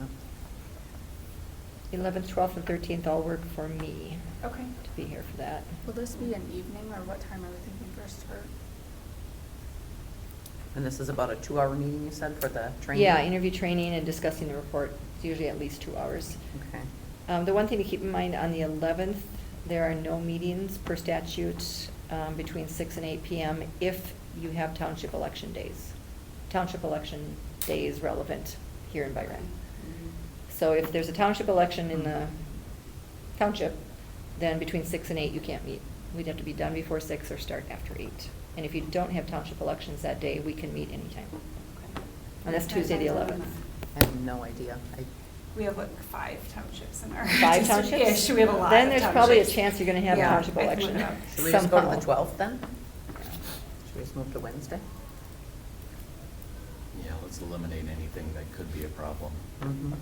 Speaker 4: 11th, 12th, and 13th all work for me
Speaker 8: Okay.
Speaker 4: to be here for that.
Speaker 5: Will this be an evening, or what time are we thinking for a start?
Speaker 3: And this is about a 2-hour meeting, you said, for the training?
Speaker 4: Yeah, interview training and discussing the report. It's usually at least 2 hours.
Speaker 3: Okay.
Speaker 4: The one thing to keep in mind, on the 11th, there are no meetings per statute between 6 and 8 PM if you have township election days. Township election day is relevant here in Byron. So if there's a township election in the township, then between 6 and 8, you can't meet. We'd have to be done before 6 or start after 8. And if you don't have township elections that day, we can meet anytime. And that's Tuesday, the 11th.
Speaker 3: I have no idea.
Speaker 8: We have like 5 townships in our.
Speaker 4: 5
Speaker 8: district.
Speaker 4: townships?
Speaker 8: Ish. We have a lot
Speaker 4: Then
Speaker 8: of
Speaker 4: there's probably a
Speaker 8: townships.
Speaker 4: chance you're gonna have a
Speaker 8: Yeah,
Speaker 4: township
Speaker 8: I can
Speaker 4: election
Speaker 8: look it up.
Speaker 3: Should we just go to the
Speaker 4: somehow.
Speaker 3: 12th then? Should we just move to Wednesday?
Speaker 1: Yeah, let's eliminate anything that could be a problem.
Speaker 3: Mhm.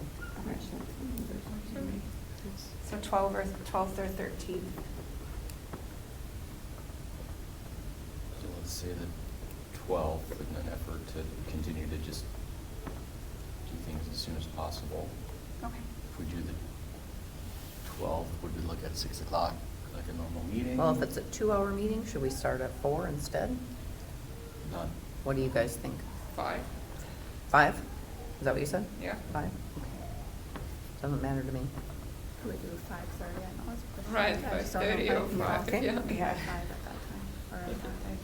Speaker 8: So 12th or 13th.
Speaker 1: So let's say the 12th in an effort to continue to just do things as soon as possible.
Speaker 8: Okay.
Speaker 1: If we do the 12th, would we look at 6 o'clock, like a normal meeting?
Speaker 3: Well, if it's a 2-hour meeting, should we start at 4 instead?
Speaker 1: Not,
Speaker 3: What do you guys think?
Speaker 7: 5,
Speaker 3: 5? Is that what you said?
Speaker 7: yeah.
Speaker 3: 5? Okay. Doesn't matter to me.
Speaker 5: Could we do 5:30? I know it's pretty.
Speaker 7: Right,
Speaker 5: I just don't know
Speaker 7: 5:30
Speaker 5: if
Speaker 7: or
Speaker 5: I feel
Speaker 7: 5,
Speaker 3: Okay.
Speaker 7: yeah.
Speaker 8: Yeah.
Speaker 5: 5 at that time, or at that day.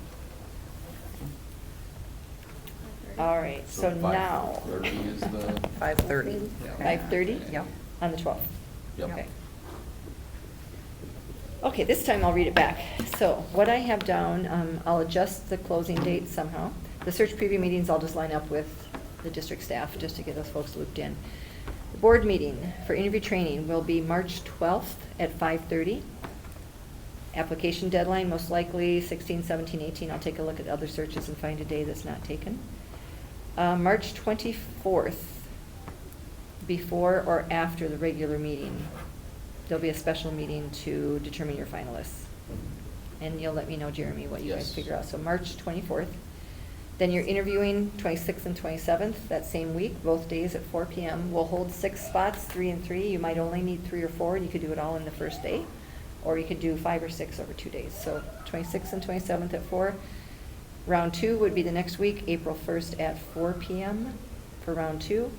Speaker 4: All right, so now,
Speaker 1: 5:30 is the,
Speaker 3: 5:30.
Speaker 7: Yeah.
Speaker 4: 5:30?
Speaker 3: Yep.
Speaker 4: On the 12th?
Speaker 1: yep.
Speaker 4: Okay. Okay, this time I'll read it back. So what I have down, I'll adjust the closing date somehow. The search preview meetings, I'll just line up with the district staff just to get those folks looped in. The board meeting for interview training will be March 12th at 5:30. Application deadline, most likely 16, 17, 18. I'll take a look at other searches and find a day that's not taken. March 24th, before or after the regular meeting, there'll be a special meeting to determine your finalists. And you'll let me know, Jeremy, what you guys
Speaker 1: Yes.
Speaker 4: figure out. So March 24th. Then you're interviewing 26th and 27th, that same week, both days at 4 p.m. We'll hold 6 spots, 3 and 3. You might only need 3 or 4, and you could do it all in the first day. Or you could do 5 or 6 over 2 days. So 26th and 27th at 4. Round 2 would be the next week, April 1st at 4 p.m. for round 2.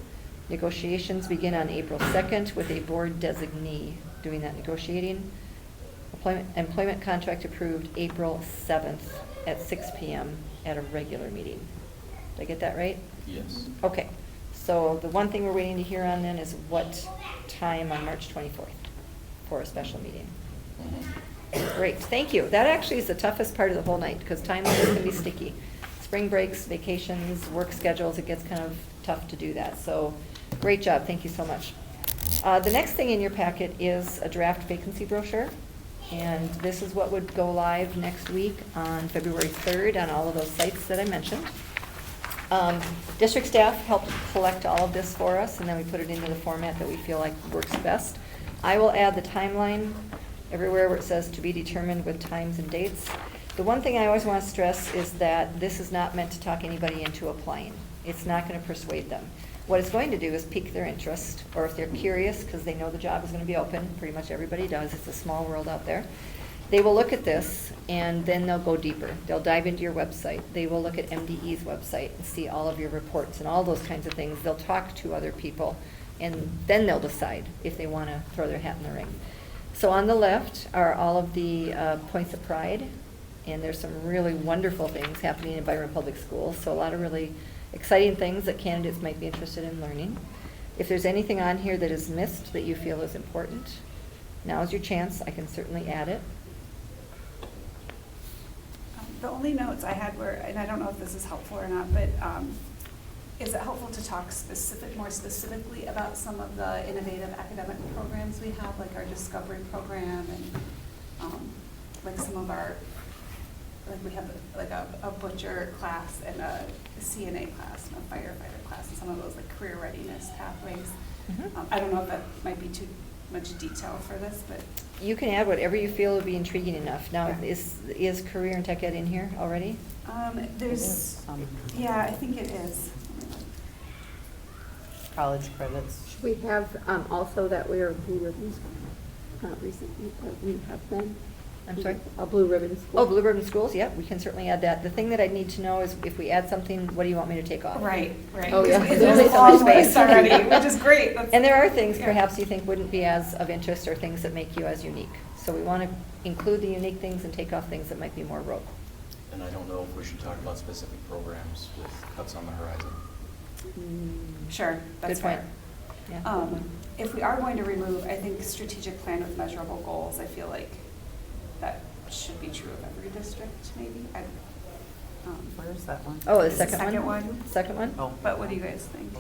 Speaker 4: Negotiations begin on April 2nd with a board designee doing that negotiating. Employment contract approved April 7th at 6 p.m. at a regular meeting. Did I get that right?
Speaker 1: Yes.
Speaker 4: Okay, so the one thing we're waiting to hear on then is what time on March 24th for a special meeting.
Speaker 1: Mhm.
Speaker 4: Great, thank you. That actually is the toughest part of the whole night, because timelines can be sticky. Spring breaks, vacations, work schedules, it gets kind of tough to do that. So, great job, thank you so much. The next thing in your packet is a draft vacancy brochure. And this is what would go live next week on February 3rd on all of those sites that I mentioned. District staff helped collect all of this for us, and then we put it into the format that we feel like works best. I will add the timeline everywhere where it says to be determined with times and dates. The one thing I always want to stress is that this is not meant to talk anybody into applying. It's not going to persuade them. What it's going to do is pique their interest, or if they're curious because they know the job is going to be open, pretty much everybody does, it's a small world out there. They will look at this and then they'll go deeper. They'll dive into your website. They will look at MDE's website and see all of your reports and all those kinds of things. They'll talk to other people and then they'll decide if they want to throw their hat in the ring. So on the left are all of the points of pride, and there's some really wonderful things happening in Byron Public Schools, so a lot of really exciting things that candidates might be interested in learning. If there's anything on here that is missed that you feel is important, now's your chance. I can certainly add it.
Speaker 8: The only notes I had were, and I don't know if this is helpful or not, but is it helpful to talk more specifically about some of the innovative academic programs we have, like our Discovery program and like some of our, like we have like a butcher class and a CNA class and a firefighter class and some of those like career readiness pathways.
Speaker 4: Mhm.
Speaker 8: I don't know if that might be too much detail for this, but.
Speaker 4: You can add whatever you feel would be intriguing enough. Now,
Speaker 8: Yeah.
Speaker 4: is career and tech ed in here already?
Speaker 8: There's, yeah, I think it is.
Speaker 3: College credits.
Speaker 2: Should we have also that we are Blue Ribbon School recently, that we have been?
Speaker 4: I'm sorry?
Speaker 2: A Blue Ribbon School.
Speaker 4: Oh, Blue Ribbon Schools, yeah, we can certainly add that. The thing that I'd need to know is if we add something, what do you want me to take off?
Speaker 8: Right.
Speaker 2: Oh, yeah.
Speaker 8: There's
Speaker 4: Only
Speaker 8: a
Speaker 4: so much
Speaker 8: long list
Speaker 4: space.
Speaker 8: already, which is great. That's-
Speaker 4: And there are things
Speaker 8: yeah.
Speaker 4: perhaps you think wouldn't be as of interest or things that make you as unique. So we want to include the unique things and take off things that might be more rote.
Speaker 1: And I don't know if we should talk about specific programs with cuts on the horizon.
Speaker 8: Sure, that's
Speaker 4: Good point.
Speaker 8: fair.
Speaker 4: Yeah, good point.
Speaker 8: If we are going to remove, I think strategic plan with measurable goals, I feel like that should be true of every district, maybe.
Speaker 3: Where is that one?
Speaker 4: Oh, the
Speaker 8: Is the
Speaker 4: second
Speaker 8: second
Speaker 4: one?
Speaker 8: one?
Speaker 4: Second one?
Speaker 3: Oh.
Speaker 8: But what do you guys think?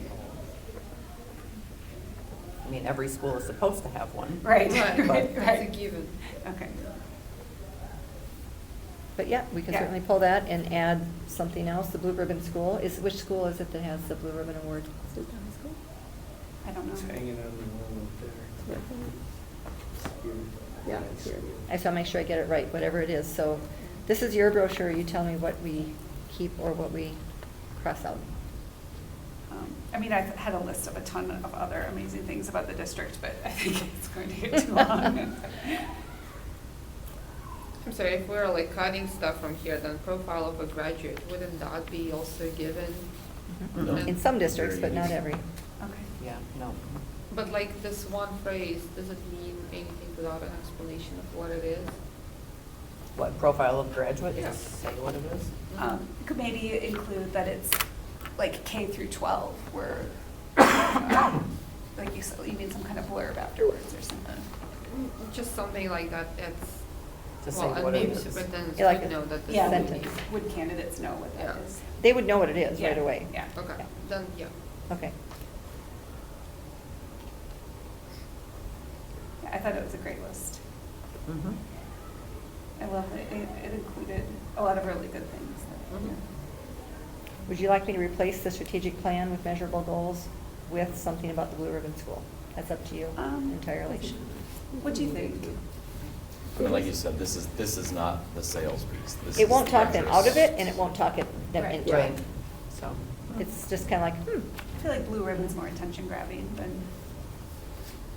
Speaker 3: I mean, every school is supposed to have one.
Speaker 8: Right,
Speaker 7: Right,
Speaker 8: right,
Speaker 7: that's a
Speaker 8: right.
Speaker 7: given.
Speaker 8: Okay.
Speaker 4: But yeah, we can
Speaker 8: Yeah.
Speaker 4: certainly pull that and add something else. The Blue Ribbon School, which school is it that has the Blue Ribbon Award?
Speaker 8: I don't
Speaker 6: It's
Speaker 8: know.
Speaker 6: hanging on the wall up there.
Speaker 2: Yeah, it's here.
Speaker 4: I just want to make sure I get it right, whatever it is. So this is your brochure. You tell me what we keep or what we cross out.
Speaker 8: I mean, I've had a list of a ton of other amazing things about the district, but I think it's going to get too long.
Speaker 7: I'm sorry, if we're like cutting stuff from here, then profile of a graduate, wouldn't that be also given?
Speaker 4: Mhm.
Speaker 1: No.
Speaker 4: In some districts,
Speaker 1: Very
Speaker 4: but not
Speaker 1: easy.
Speaker 4: every.
Speaker 8: Okay.
Speaker 3: Yeah, no.
Speaker 7: But like this one phrase, does it mean anything without an explanation of what it is?
Speaker 3: What, profile of graduate,
Speaker 7: Yeah.
Speaker 3: just say what it is?
Speaker 8: Could maybe include that it's like K through 12, where, like you said, you mean some kind of blurb afterwards or something.
Speaker 7: Just something like that, it's
Speaker 3: To say
Speaker 7: Well, and
Speaker 3: what it
Speaker 7: maybe
Speaker 3: is.
Speaker 7: superintendents
Speaker 4: Yeah, like
Speaker 7: would
Speaker 4: a
Speaker 7: know that this
Speaker 8: Yeah,
Speaker 7: is
Speaker 4: sentence.
Speaker 7: meeting.
Speaker 8: would candidates know what that
Speaker 7: Yeah.
Speaker 8: is?
Speaker 4: They would know what it is
Speaker 8: Yeah,
Speaker 4: right away.
Speaker 8: Yeah.
Speaker 7: Okay,
Speaker 4: Yeah.
Speaker 7: then, yeah.
Speaker 4: Okay.
Speaker 8: Yeah, I thought it was a great list.
Speaker 3: Mhm.
Speaker 8: I love it. It included a lot of really good things.
Speaker 7: Mhm.
Speaker 4: Would you like me to replace the strategic plan with measurable goals with something about the Blue Ribbon School? That's up to you entirely.
Speaker 8: What do you think?
Speaker 1: I mean, like you said, this is not the sales piece. This
Speaker 4: It
Speaker 1: is
Speaker 4: won't
Speaker 1: the
Speaker 4: talk them out of
Speaker 1: interest.
Speaker 4: it, and it won't talk them
Speaker 8: Right.
Speaker 4: into
Speaker 3: Right.
Speaker 4: it. So it's just kind of like,
Speaker 8: I feel like Blue Ribbon's more attention grabbing than.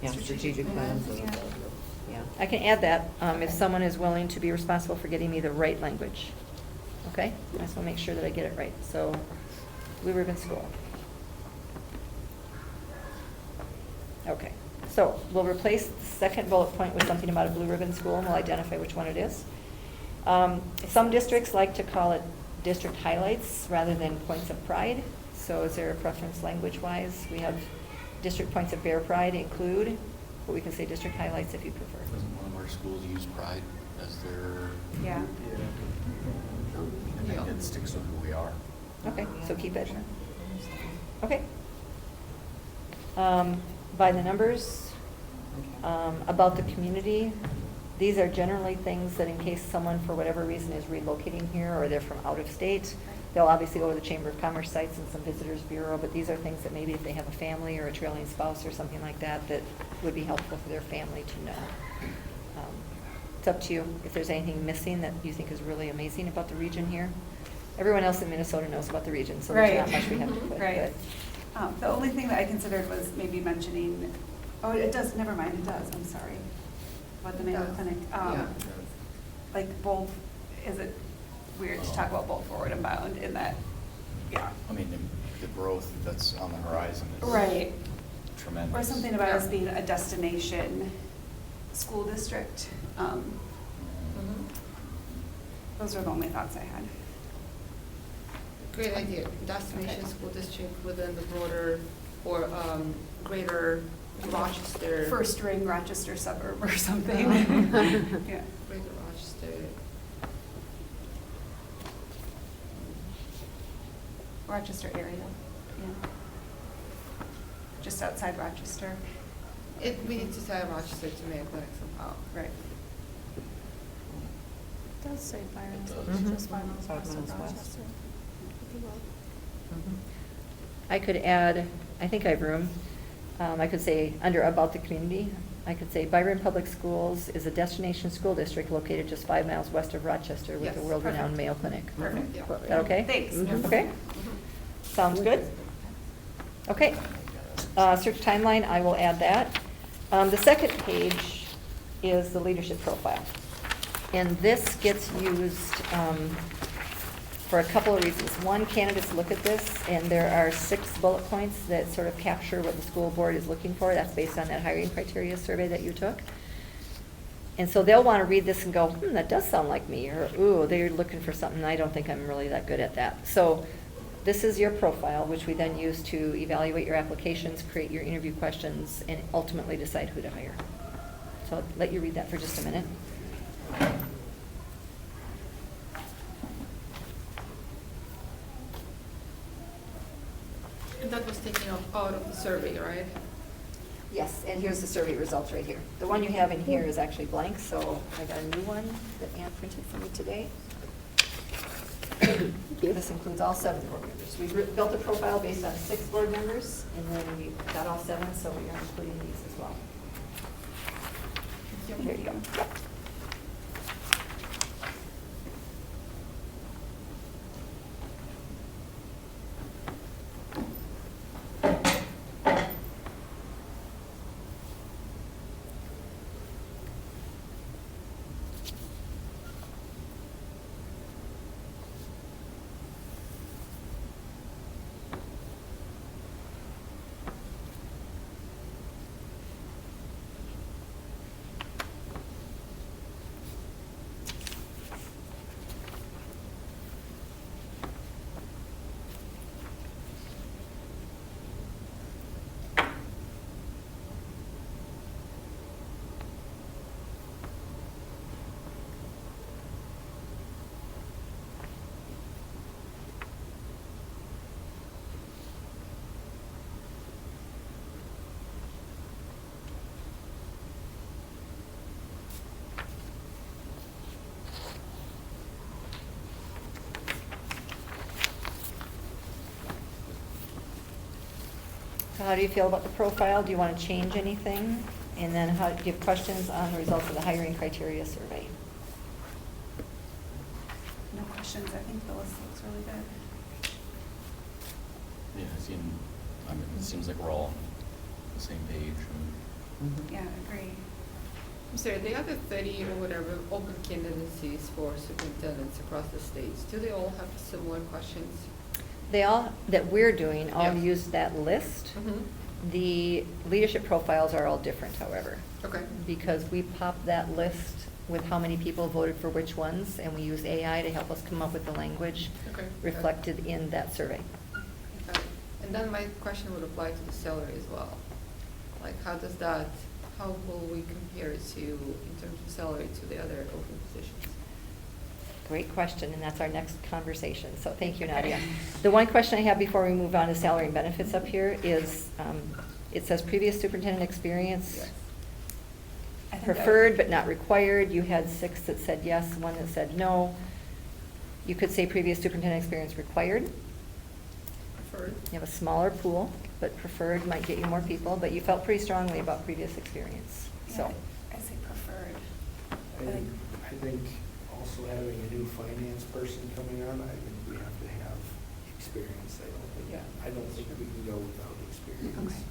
Speaker 3: Yeah, strategic plans is,
Speaker 8: Yeah.
Speaker 3: yeah.
Speaker 4: I can add that if someone is willing to be responsible for getting me the right language. Okay? I just want to make sure that I get it right. So, Blue Ribbon School. Okay. So we'll replace the second bullet point with something about a Blue Ribbon School, and we'll identify which one it is. Some districts like to call it district highlights rather than points of pride. So is there a preference language-wise? We have district points of bear pride include, but we can say district highlights if you prefer.
Speaker 1: Doesn't one of our schools use pride as their,
Speaker 8: Yeah.
Speaker 1: I think it sticks with who we are.
Speaker 4: Okay, so keep it. Okay. By the numbers, about the community, these are generally things that in case someone for whatever reason is relocating here or they're from out of state, they'll obviously go to the Chamber of Commerce sites and some visitors bureau, but these are things that maybe if they have a family or a trailing spouse or something like that, that would be helpful for their family to know. It's up to you if there's anything missing that you think is really amazing about the region here. Everyone else in Minnesota knows about the region, so there's not
Speaker 8: Right.
Speaker 4: much we have to put.
Speaker 8: Right. The only thing that I considered was maybe mentioning, oh, it does, never mind, it does, I'm sorry, about the Mayo
Speaker 7: Does.
Speaker 8: Clinic.
Speaker 7: Yeah.
Speaker 8: Like both, is it weird to talk about both Forward and Bound in that, yeah.
Speaker 1: I mean, the growth that's on the horizon is
Speaker 8: Right.
Speaker 1: tremendous.
Speaker 8: Or something about us
Speaker 7: Yeah.
Speaker 8: being a destination school district.
Speaker 7: Mhm.
Speaker 8: Those are the only thoughts I had.
Speaker 7: Great idea, destination
Speaker 8: Okay.
Speaker 7: school district within the broader or greater Rochester.
Speaker 8: First ring Rochester suburb or something. Yeah.
Speaker 7: Greater Rochester.
Speaker 8: Rochester area, yeah. Just outside Rochester.
Speaker 7: We need to tie Rochester to Mayo Clinic somehow.
Speaker 8: Right.
Speaker 5: It does say Byron,
Speaker 1: It
Speaker 5: so
Speaker 1: does.
Speaker 5: it's just 5 miles
Speaker 3: 5
Speaker 5: west
Speaker 3: miles
Speaker 5: of
Speaker 3: west.
Speaker 5: Rochester. If you will.
Speaker 3: Mhm.
Speaker 4: I could add, I think I have room, I could say, under about the community, I could say Byron Public Schools is a destination school district located just 5 miles west of Rochester with a
Speaker 7: Yes,
Speaker 4: world-renowned
Speaker 8: perfect.
Speaker 4: Mayo Clinic.
Speaker 8: Perfect.
Speaker 7: Yeah.
Speaker 4: Is that okay?
Speaker 8: Thanks.
Speaker 4: Mhm. Okay,
Speaker 7: Mhm.
Speaker 4: sounds good? Okay, search timeline, I will add that. The second page is the leadership profile. And this gets used for a couple of reasons. One, candidates look at this, and there are 6 bullet points that sort of capture what the school board is looking for. That's based on that hiring criteria survey that you took. And so they'll want to read this and go, that does sound like me, or, ooh, they're looking for something, I don't think I'm really that good at that. So this is your profile, which we then use to evaluate your applications, create your interview questions, and ultimately decide who to hire. So I'll let you read that for just a minute.
Speaker 7: And that was taken out of the survey, right?
Speaker 4: Yes, and here's the survey results right here. The one you have in here is actually blank, so I got a new one that Ann printed for me today. This includes all 7 board members. We built a profile based on 6 board members, and then we got all 7, so we are including these as well. Here you go. Yep. How do you feel about the profile? Do you want to change anything? And then how, do you have questions on the results of the hiring criteria survey?
Speaker 8: No questions, I think the list looks really good.
Speaker 1: Yeah, it seems like we're all on the same page.
Speaker 3: Mhm.
Speaker 8: Yeah, agree.
Speaker 7: I'm sorry, the other 30 or whatever open candidacies for superintendents across the states, do they all have similar questions?
Speaker 4: They all, that we're doing, all
Speaker 7: Yes.
Speaker 4: use that list.
Speaker 7: Mm-hmm.
Speaker 4: The leadership profiles are all different, however.
Speaker 7: Okay.
Speaker 4: Because we pop that list with how many people voted for which ones, and we use AI to help us come up with the language
Speaker 7: Okay.
Speaker 4: reflected in that survey.
Speaker 7: Okay. And then my question would apply to the salary as well. Like, how will we compare it to, in terms of salary, to the other open positions?
Speaker 4: Great question, and that's our next conversation, so thank you, Nadia. The one question I have before we move on to salary and benefits up here is, it says previous superintendent experience,
Speaker 7: Yes.
Speaker 8: I think
Speaker 4: preferred but not required. You had 6 that said yes, 1 that said no. You could say previous superintendent experience required.
Speaker 7: Preferred?
Speaker 4: You have a smaller pool, but preferred might get you more people, but you felt pretty strongly about previous experience, so.
Speaker 8: I say preferred.
Speaker 6: I think also having a new finance person coming on, I think we have to have experience. I don't think we can go without experience.
Speaker 8: Okay.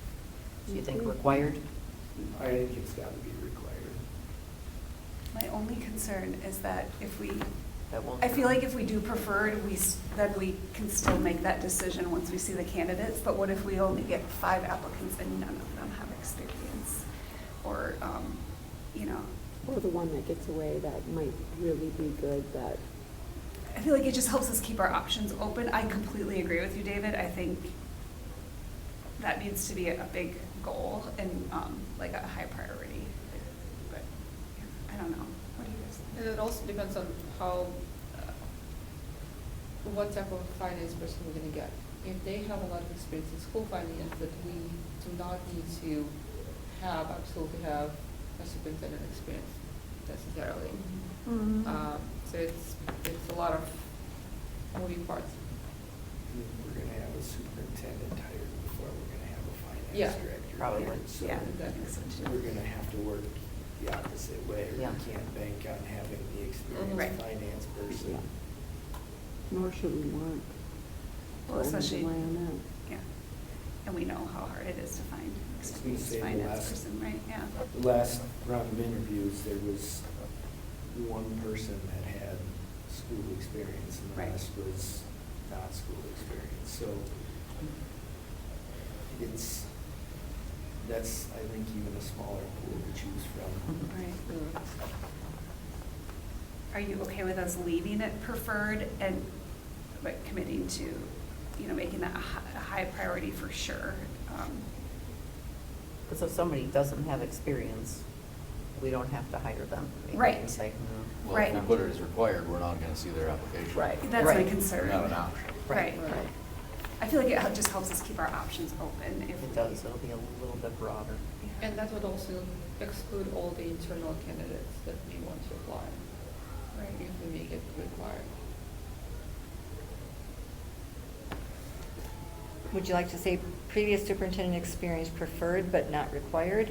Speaker 3: Do you think required?
Speaker 6: I think it's gotta be required.
Speaker 8: My only concern is that if we,
Speaker 3: That won't.
Speaker 8: I feel like if we do preferred, then we can still make that decision once we see the candidates, but what if we only get 5 applicants and none of them have experience? Or,
Speaker 2: Or the one that gets away that might really be good, that,
Speaker 8: I feel like it just helps us keep our options open. I completely agree with you, David. I think that needs to be a big goal and like a high priority. But yeah, I don't know. What do you guys think?
Speaker 7: And it also depends on how, what type of finance person we're gonna get. If they have a lot of experience in school finance, that we do not need to absolutely have a superintendent experience necessarily. So it's a lot of moving parts.
Speaker 6: We're gonna have a superintendent hired before we're gonna have a
Speaker 7: Yeah,
Speaker 6: finance director.
Speaker 3: probably.
Speaker 6: hired. So
Speaker 8: Yeah, I think so too.
Speaker 6: we're gonna have to work the opposite way. We
Speaker 3: Yeah.
Speaker 6: can't bank on having the experienced
Speaker 8: Right.
Speaker 6: finance person.
Speaker 2: nor should we want.
Speaker 8: Well, especially,
Speaker 2: Rely on that.
Speaker 8: yeah. And we know how hard it is to find
Speaker 6: gonna
Speaker 8: experienced
Speaker 6: say the
Speaker 8: finance
Speaker 6: last-
Speaker 8: person, right? Yeah.
Speaker 6: The last round of interviews, there was one person that had school experience and the
Speaker 8: Right.
Speaker 6: rest was not school experience. So that's, I think, even a smaller pool to choose from.
Speaker 8: Right. Are you okay with us leaving it preferred and, but committing to, making that a high priority for sure?
Speaker 3: Because if somebody doesn't have experience, we don't have to hire them. I mean, we
Speaker 8: Right.
Speaker 3: can say,
Speaker 1: Well, if we
Speaker 8: Right.
Speaker 1: put it as required, we're not gonna see their application.
Speaker 8: That's my
Speaker 3: Right.
Speaker 8: concern.
Speaker 1: Not an option.
Speaker 8: Right.
Speaker 7: Right.
Speaker 8: I feel like it just helps us keep our options open if
Speaker 3: It
Speaker 8: we.
Speaker 3: does, it'll be a little bit broader.
Speaker 8: Yeah.
Speaker 7: And that would also exclude all the internal candidates that may want to apply,
Speaker 8: Right.
Speaker 7: if we make it required.
Speaker 4: Would you like to say previous superintendent experience preferred but not required?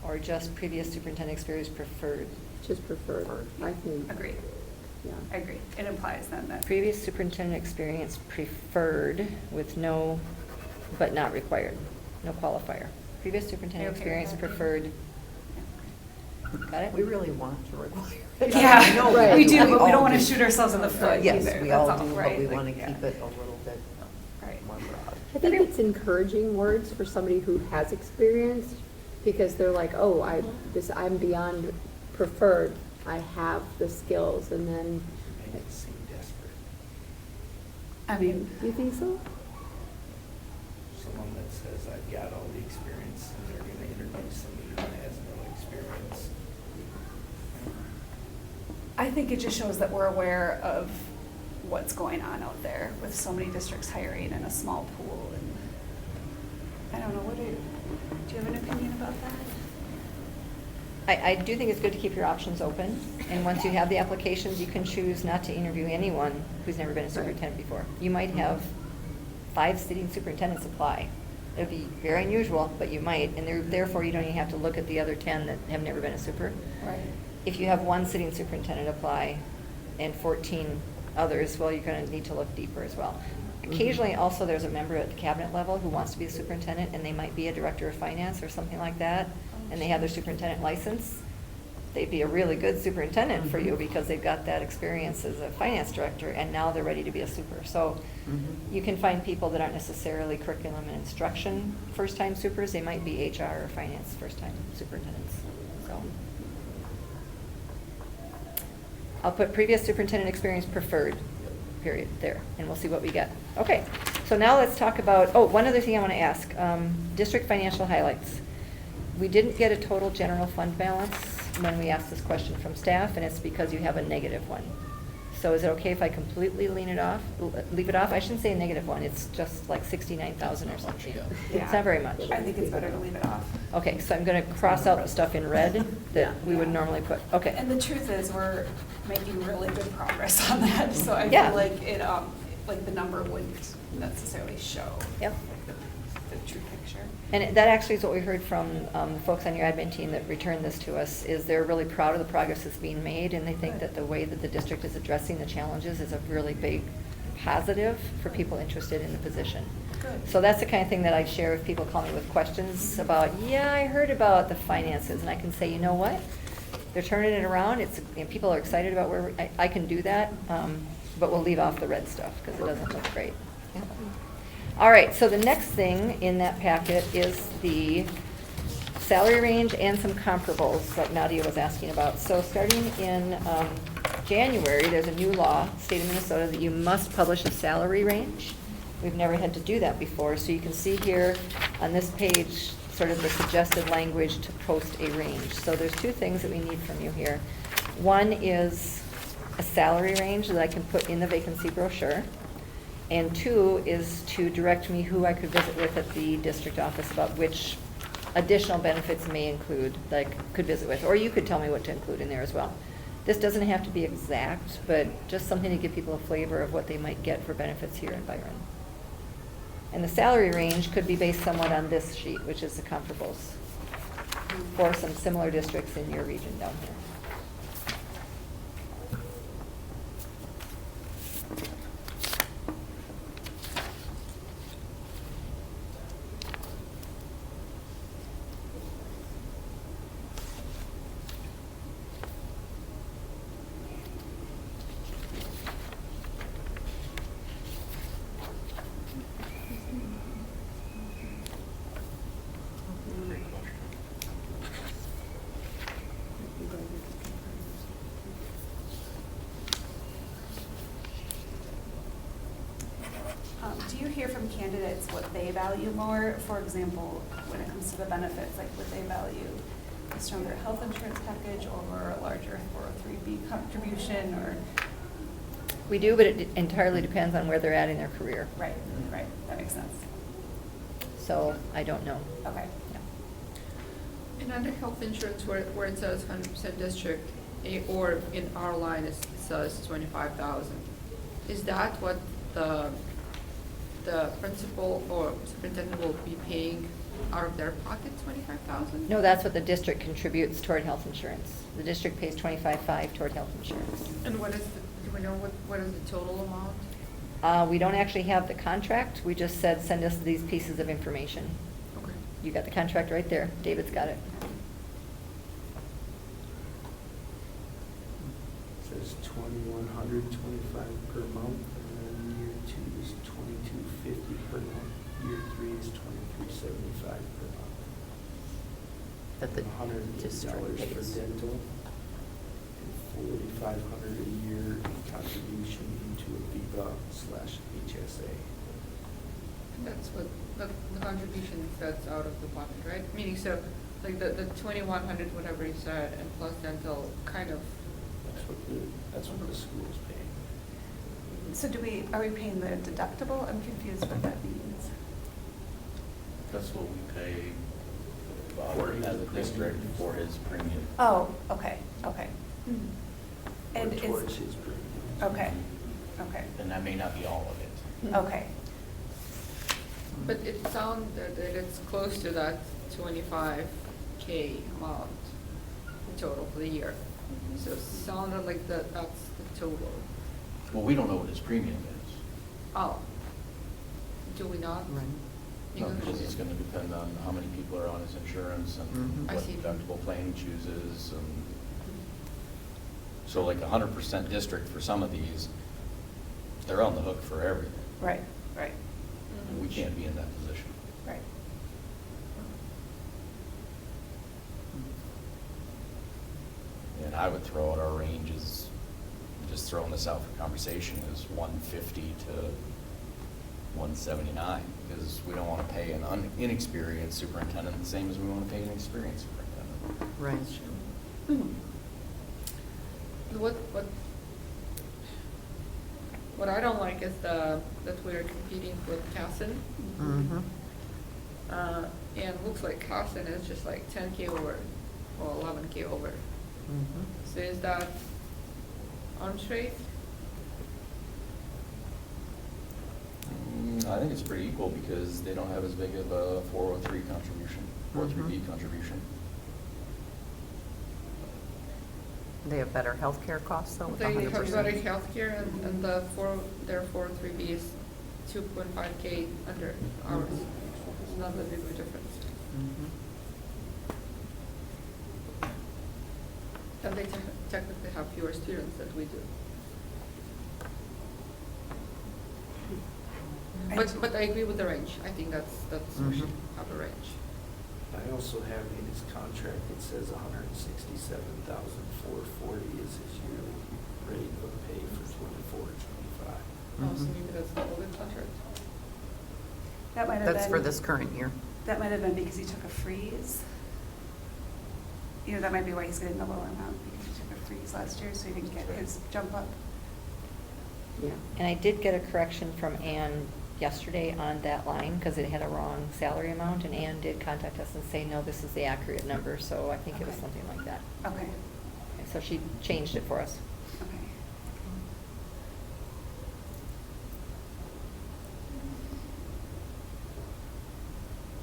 Speaker 4: Or just previous superintendent experience preferred?
Speaker 2: Just preferred, I think.
Speaker 8: Agreed.
Speaker 2: Yeah.
Speaker 8: I agree. It implies then that.
Speaker 4: Previous superintendent experience preferred with no, but not required, no qualifier. Previous superintendent
Speaker 8: Okay with
Speaker 4: experience
Speaker 8: that?
Speaker 4: preferred, got it?
Speaker 3: We really want to require it.
Speaker 8: Yeah,
Speaker 3: I know
Speaker 2: Right.
Speaker 8: we do, but we
Speaker 3: all
Speaker 8: don't want to
Speaker 3: do.
Speaker 8: shoot ourselves in the foot either.
Speaker 3: Yes, we all
Speaker 8: That's
Speaker 3: do, but
Speaker 8: right?
Speaker 3: we
Speaker 8: Like,
Speaker 3: want to
Speaker 8: yeah.
Speaker 3: keep it a little bit
Speaker 8: Right.
Speaker 3: more broad.
Speaker 2: I think it's encouraging words for somebody who has experience, because they're like, oh, I'm beyond preferred, I have the skills, and then,
Speaker 6: Make it seem desperate.
Speaker 8: I mean,
Speaker 2: do you think so?
Speaker 6: Someone that says, I've got all the experience, and they're gonna interview somebody that has no experience.
Speaker 8: I think it just shows that we're aware of what's going on out there with so many districts hiring in a small pool, and I don't know, do you have an opinion about that?
Speaker 4: I do think it's good to keep your options open, and once you have the applications, you can choose not to interview anyone who's never been a superintendent before. You might have 5 sitting superintendents apply, It'd be very unusual, but you might, and therefore you don't even have to look at the other 10 that have never been a super.
Speaker 8: Right.
Speaker 4: If you have one sitting superintendent apply and 14 others, well, you're going to need to look deeper as well. Occasionally, also, there's a member at the cabinet level who wants to be the superintendent, and they might be a director of finance or something like that, and they have their superintendent license. They'd be a really good superintendent for you because they've got that experience as a finance director, and now they're ready to be a super. So you can find people that aren't necessarily curriculum and instruction first-time supers. They might be HR or finance first-time superintendents. So I'll put previous superintendent experience preferred, period, there, and we'll see what we get. Okay, so now let's talk about, oh, one other thing I want to ask. District financial highlights. We didn't get a total general fund balance when we asked this question from staff, and it's because you have a negative one. So is it okay if I completely leave it off? I shouldn't say a negative one, it's just like 69,000 or something. It's not very much.
Speaker 8: I think it's better to leave it off.
Speaker 4: Okay, so I'm gonna cross out the stuff in red that we would normally put, okay.
Speaker 8: And the truth is, we're making really good progress on that, so I
Speaker 4: Yeah.
Speaker 8: feel like it, like the number wouldn't necessarily show
Speaker 4: Yep.
Speaker 8: the true picture.
Speaker 4: And that actually is what we heard from the folks on your admin team that returned this to us, is they're really proud of the progress that's being made, and they think that the way that the district is addressing the challenges is a really big positive for people interested in the position.
Speaker 8: Good.
Speaker 4: So that's the kind of thing that I share if people call me with questions about, yeah, I heard about the finances, and I can say, you know what? They're turning it around, it's, you know, people are excited about where, I can do that, but we'll leave off the red stuff, because it doesn't look great. Yeah. All right, so the next thing in that packet is the salary range and some comparables that Nadia was asking about. So starting in January, there's a new law, state of Minnesota, that you must publish a salary range. We've never had to do that before, so you can see here on this page sort of the suggested language to post a range. So there's two things that we need from you here. One is a salary range that I can put in the vacancy brochure. And two is to direct me who I could visit with at the district office about which additional benefits may include that I could visit with. Or you could tell me what to include in there as well. This doesn't have to be exact, but just something to give people a flavor of what they might get for benefits here in Byron. And the salary range could be based somewhat on this sheet, which is the comparables for some similar districts in your region down here.
Speaker 8: Do you hear from candidates what they value more? For example, when it comes to the benefits, like would they value a stronger health insurance package over a larger 403B contribution, or?
Speaker 4: We do, but it entirely depends on where they're at in their career.
Speaker 8: Right, right, that makes sense.
Speaker 4: So I don't know.
Speaker 8: Okay.
Speaker 4: Yeah.
Speaker 7: And under health insurance, where it says 100% district, or in our line it says 25,000, is that what the principal or superintendent will be paying out of their pocket, 25,000?
Speaker 4: No, that's what the district contributes toward health insurance. The district pays 25.5 toward health insurance.
Speaker 7: And what is do we know what is the total amount?
Speaker 4: We don't actually have the contract. We just said, send us these pieces of information.
Speaker 7: Okay.
Speaker 4: You got the contract right there. David's got it.
Speaker 6: It says 2,125 per month, and then year 2 is 2,250 per month. Year 3 is 2,375 per month.
Speaker 3: That the
Speaker 6: $180
Speaker 3: district
Speaker 6: for
Speaker 3: pays.
Speaker 6: dental, and $4,500 a year in contribution into Aviva/HSA.
Speaker 7: That's what the contribution that's out of the pocket, right? Meaning, so like the 2,100, whatever you said, and plus dental, kind of.
Speaker 6: That's what the school's paying.
Speaker 8: So are we paying the deductible? I'm confused what that means.
Speaker 1: That's what we pay Byron as a district for his premium.
Speaker 8: Oh, okay, okay. And
Speaker 6: Or towards
Speaker 8: is,
Speaker 6: his premium.
Speaker 8: okay, okay,
Speaker 1: And that may not be all of it.
Speaker 8: okay.
Speaker 7: But it sounds that it's close to that 25K amount in total for the year. So it sounded like that's the total.
Speaker 1: Well, we don't know what his premium is.
Speaker 7: Oh, do we not?
Speaker 3: Right.
Speaker 1: No, because it's gonna depend on how many people are on his insurance and
Speaker 3: Mhm.
Speaker 7: I
Speaker 1: what
Speaker 7: see.
Speaker 1: deductible plan he chooses, and so like 100% district for some of these, they're on the hook for everything.
Speaker 8: Right, right,
Speaker 1: And we can't be in that position.
Speaker 8: right.
Speaker 1: And I would throw out our ranges, just throwing this out for conversation, is 150 to 179, because we don't want to pay an inexperienced superintendent the same as we want to pay an experienced superintendent.
Speaker 3: Right.
Speaker 7: What I don't like is that we're competing with Casson.
Speaker 3: Mm-hmm.
Speaker 7: And looks like Casson is just like 10K over, or 11K over.
Speaker 3: Mm-hmm.
Speaker 7: So is that unstraight?
Speaker 1: I think it's pretty equal because they don't have as big of a 403 contribution, 403B contribution.
Speaker 3: They have better healthcare costs though, with
Speaker 7: They have
Speaker 3: 100%.
Speaker 7: better healthcare and their 403B is 2.5K under ours. It's not that big of a difference.
Speaker 3: Mhm.
Speaker 7: And they technically have fewer students than we do. But I agree with the range. I think that's we should have a range.
Speaker 6: I also have in his contract, it says 167,440 is his yearly rate of pay for 24-25.
Speaker 7: Oh, so
Speaker 3: Mhm.
Speaker 7: maybe that's the older contract.
Speaker 8: That might have been.
Speaker 3: That's for this current year.
Speaker 8: That might have been because he took a freeze. You know, that might be why he's getting the lower amount, because he took a freeze last year, so he didn't get his jump up.
Speaker 2: Yeah.
Speaker 4: And I did get a correction from Ann yesterday on that line, because it had a wrong salary amount, and Ann did contact us and say, no, this is the accurate number, so I think it was
Speaker 8: Okay.
Speaker 4: something like that.
Speaker 8: Okay,
Speaker 4: Okay, so she changed it for us.
Speaker 8: okay.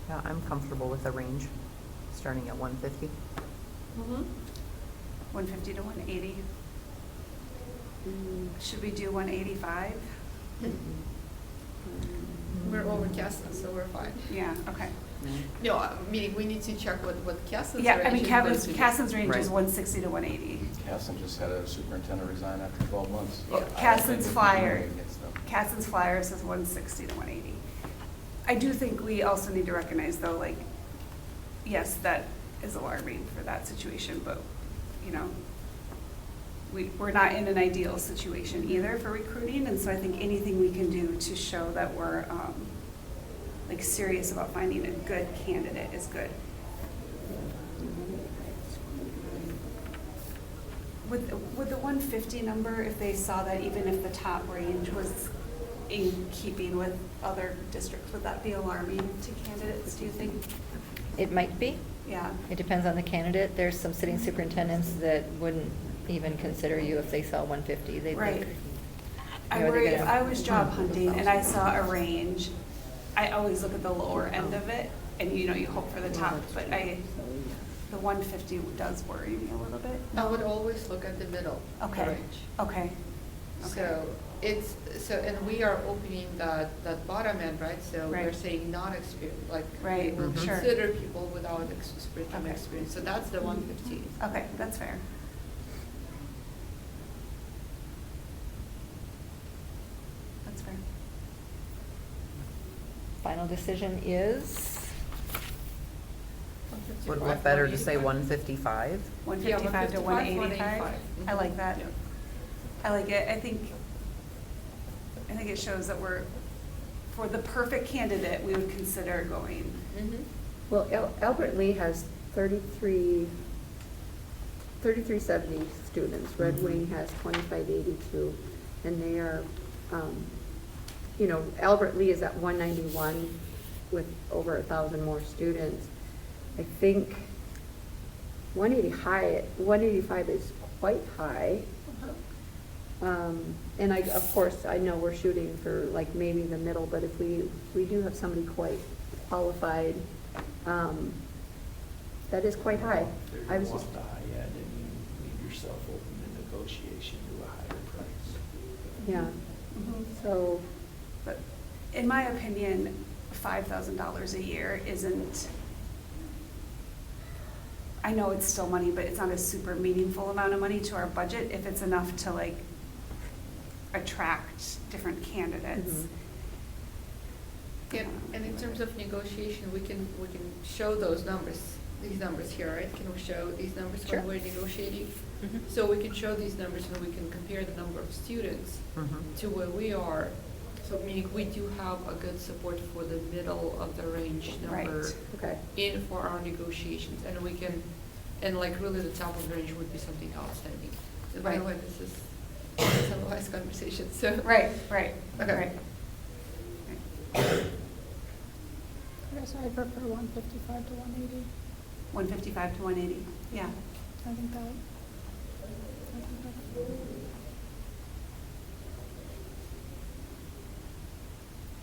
Speaker 3: Yeah, I'm comfortable with a range, starting at 150.
Speaker 7: Mm-hmm.
Speaker 8: 150 to 180.
Speaker 2: Mm,
Speaker 8: Should we do 185?
Speaker 7: We're over Casson, so we're fine.
Speaker 8: Yeah, okay.
Speaker 7: No, meaning we need to check what Casson's
Speaker 8: Yeah, I
Speaker 7: range
Speaker 8: mean,
Speaker 7: is going to be.
Speaker 8: Casson's range is
Speaker 3: Right.
Speaker 8: 160 to 180.
Speaker 1: Casson just had a superintendent resign after 12 months.
Speaker 8: Well,
Speaker 1: I don't think
Speaker 8: Casson's
Speaker 1: we can do
Speaker 8: flyer,
Speaker 1: anything against them.
Speaker 8: Casson's flyer says 160 to 180. I do think we also need to recognize though, like, yes, that is alarming for that situation, but, you know, we're not in an ideal situation either for recruiting, and so I think anything we can do to show that we're, like, serious about finding a good candidate is good. With the 150 number, if they saw that even if the top range was in keeping with other districts, would that be alarming to candidates, do you think?
Speaker 4: It might be.
Speaker 8: Yeah.
Speaker 4: It depends on the candidate. There's some sitting superintendents that wouldn't even consider you if they saw 150. They'd
Speaker 8: Right.
Speaker 4: think,
Speaker 8: I
Speaker 4: you know, they're
Speaker 8: worry if
Speaker 4: gonna-
Speaker 8: I was job hunting and I saw a range, I always look at the lower end of it, and you know, you hope for the top, but the 150 does worry me a little bit.
Speaker 7: I would always look at the middle of the
Speaker 8: Okay,
Speaker 7: range.
Speaker 8: okay.
Speaker 7: So and we are opening that bottom end, right? So we're
Speaker 8: Right.
Speaker 7: saying non-experienced, like
Speaker 8: Right,
Speaker 7: we will
Speaker 3: Mhm.
Speaker 8: sure.
Speaker 7: consider people without superintendent
Speaker 8: Okay.
Speaker 7: experience. So that's the 150.
Speaker 8: Okay, that's fair. That's fair.
Speaker 4: Final decision is,
Speaker 3: Would it look better to say 155?
Speaker 8: 155 to 185?
Speaker 7: 185.
Speaker 8: I like that.
Speaker 7: Yeah.
Speaker 8: I like it. I think it shows that we're, for the perfect candidate, we would consider going.
Speaker 7: Mhm.
Speaker 2: Well, Albert Lee has 3370 students. Red
Speaker 3: Mhm.
Speaker 2: Wing has 2582, and they are, you know, Albert Lee is at 191 with over 1,000 more students. I think 185 is quite high. And of course, I know we're shooting for like maybe the middle, but if we do have somebody quite qualified, that is quite high.
Speaker 6: If
Speaker 2: I
Speaker 6: you
Speaker 2: was
Speaker 6: want
Speaker 2: just,
Speaker 6: the high end and you leave yourself open to negotiation to a higher price.
Speaker 2: yeah,
Speaker 8: Mhm.
Speaker 2: so,
Speaker 8: But in my opinion, $5,000 a year isn't, I know it's still money, but it's not a super meaningful amount of money to our budget if it's enough to like attract different candidates.
Speaker 2: Mhm.
Speaker 7: And in terms of negotiation, we can show those numbers, these numbers here, right? Can we show these numbers
Speaker 4: Sure.
Speaker 7: when we're negotiating?
Speaker 3: Mhm.
Speaker 7: So we can show these numbers and we can compare the number of students
Speaker 3: Mhm.
Speaker 7: to where we are. So meaning we do have a good support for the middle of the range number
Speaker 8: Right.
Speaker 2: okay.
Speaker 7: in for our negotiations. And we can, and like really the top of the range would be something outstanding. And by the
Speaker 8: Right.
Speaker 7: way, this is some wise conversation, so.
Speaker 8: Right, right,
Speaker 7: Okay.
Speaker 8: right.
Speaker 5: Okay, so I'd prefer 155 to 180.
Speaker 8: 155 to 180, yeah.
Speaker 5: I think that.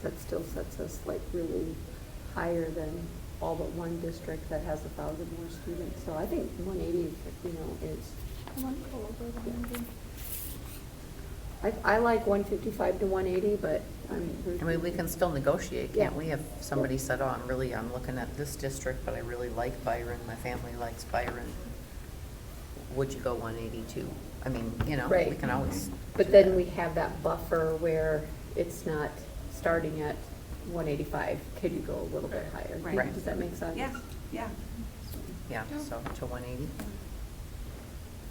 Speaker 2: That still sets us like really higher than all but one district that has 1,000 more students. So I think 180, you know, is,
Speaker 5: I wouldn't go over 180.
Speaker 2: I like 155 to 180, but
Speaker 3: I mean, we can still negotiate, can't
Speaker 2: Yeah.
Speaker 3: we? If somebody said, oh, I'm looking at this district, but I really like Byron, my family likes Byron, would you go 182? I mean, you know, we
Speaker 2: Right.
Speaker 3: can always.
Speaker 2: But
Speaker 3: do
Speaker 2: then
Speaker 3: that.
Speaker 2: we have that buffer where it's not starting at 185. Could you go a little bit higher?
Speaker 8: Right.
Speaker 2: Does that make sense?
Speaker 8: Yeah, yeah.
Speaker 3: Yeah, so to 180?
Speaker 4: Is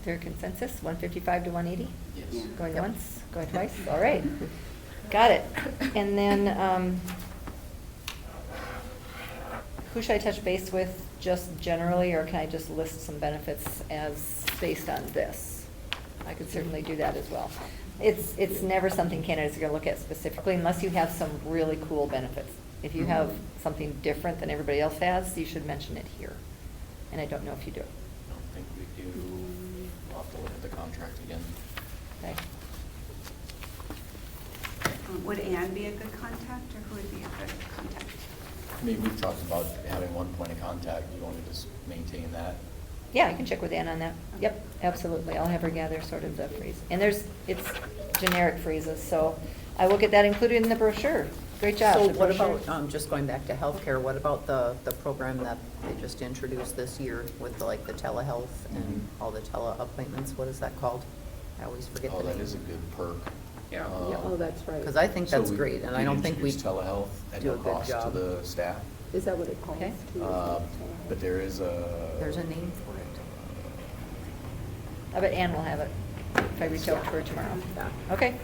Speaker 4: there a consensus, 155 to 180?
Speaker 1: Yes.
Speaker 8: Yeah.
Speaker 4: Going
Speaker 3: Yep.
Speaker 4: once, going twice, all right. Got it. And then, who should I touch base with, just generally, or can I just list some benefits as based on this? I could certainly do that as well. It's never something candidates are gonna look at specifically unless you have some really cool benefits. If you have something different than everybody else has, you should mention it here. And I don't know if you do.
Speaker 1: I don't think we do. We'll have to look at the contract again.
Speaker 4: Okay.
Speaker 8: Would Ann be a good contact, or who would be a good contact?
Speaker 1: I mean, we've talked about having one point of contact. You want to just maintain that?
Speaker 4: Yeah, I can check with Ann on that. Yep, absolutely. I'll have her gather sort of the phrase. And it's generic phrases, so I will get that included in the brochure. Great job.
Speaker 3: So
Speaker 4: The
Speaker 3: what
Speaker 4: brochure-
Speaker 3: about, just going back to healthcare, what about the program that they just introduced this year with like the telehealth and
Speaker 1: Mhm.
Speaker 3: all the tele-appointments? What is that called? I always forget the
Speaker 1: Oh,
Speaker 3: name.
Speaker 1: that is a good perk.
Speaker 7: Yeah.
Speaker 2: Yeah, oh, that's right.
Speaker 3: Because I think
Speaker 1: So
Speaker 3: that's
Speaker 1: we-
Speaker 3: great, and I don't think we
Speaker 1: introduce telehealth at
Speaker 3: do
Speaker 1: no
Speaker 3: a good
Speaker 1: cost to
Speaker 3: job.
Speaker 1: the staff.
Speaker 2: Is that what it calls?
Speaker 4: Okay.
Speaker 2: to?
Speaker 1: But there is
Speaker 3: There's a name for it.
Speaker 4: I bet Ann will have it if I reach out to her tomorrow.
Speaker 2: Yeah.
Speaker 4: Okay,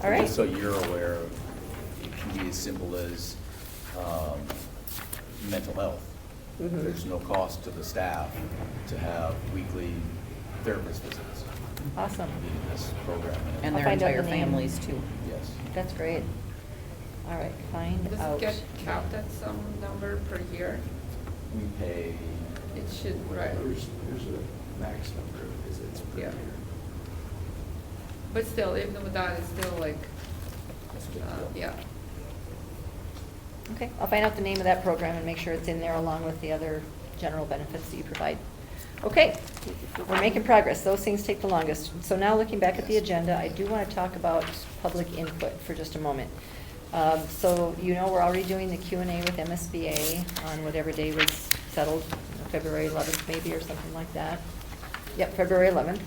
Speaker 4: all right.
Speaker 1: Just so you're aware, it can be as simple as mental health.
Speaker 2: Mhm.
Speaker 1: There's no cost to the staff to have weekly therapist visits
Speaker 4: Awesome.
Speaker 1: in this program.
Speaker 3: And
Speaker 4: I'll
Speaker 3: their
Speaker 4: find out
Speaker 3: entire
Speaker 4: the name.
Speaker 3: families too.
Speaker 1: Yes.
Speaker 4: That's great. All right, find
Speaker 7: Does
Speaker 4: out.
Speaker 7: it get capped at some number per year?
Speaker 1: We pay,
Speaker 7: It should, right.
Speaker 6: There's a max number of visits per
Speaker 7: Yeah.
Speaker 6: year.
Speaker 7: But still, even with that, it's still like,
Speaker 1: that's a good deal.
Speaker 7: yeah.
Speaker 4: Okay, I'll find out the name of that program and make sure it's in there along with the other general benefits that you provide. Okay, we're making progress. Those things take the longest. So now looking back at the agenda, I do want to talk about public input for just a moment. So you know we're already doing the Q&A with MSBA on whatever day was settled, February 11th maybe or something like that. Yep, February 11th.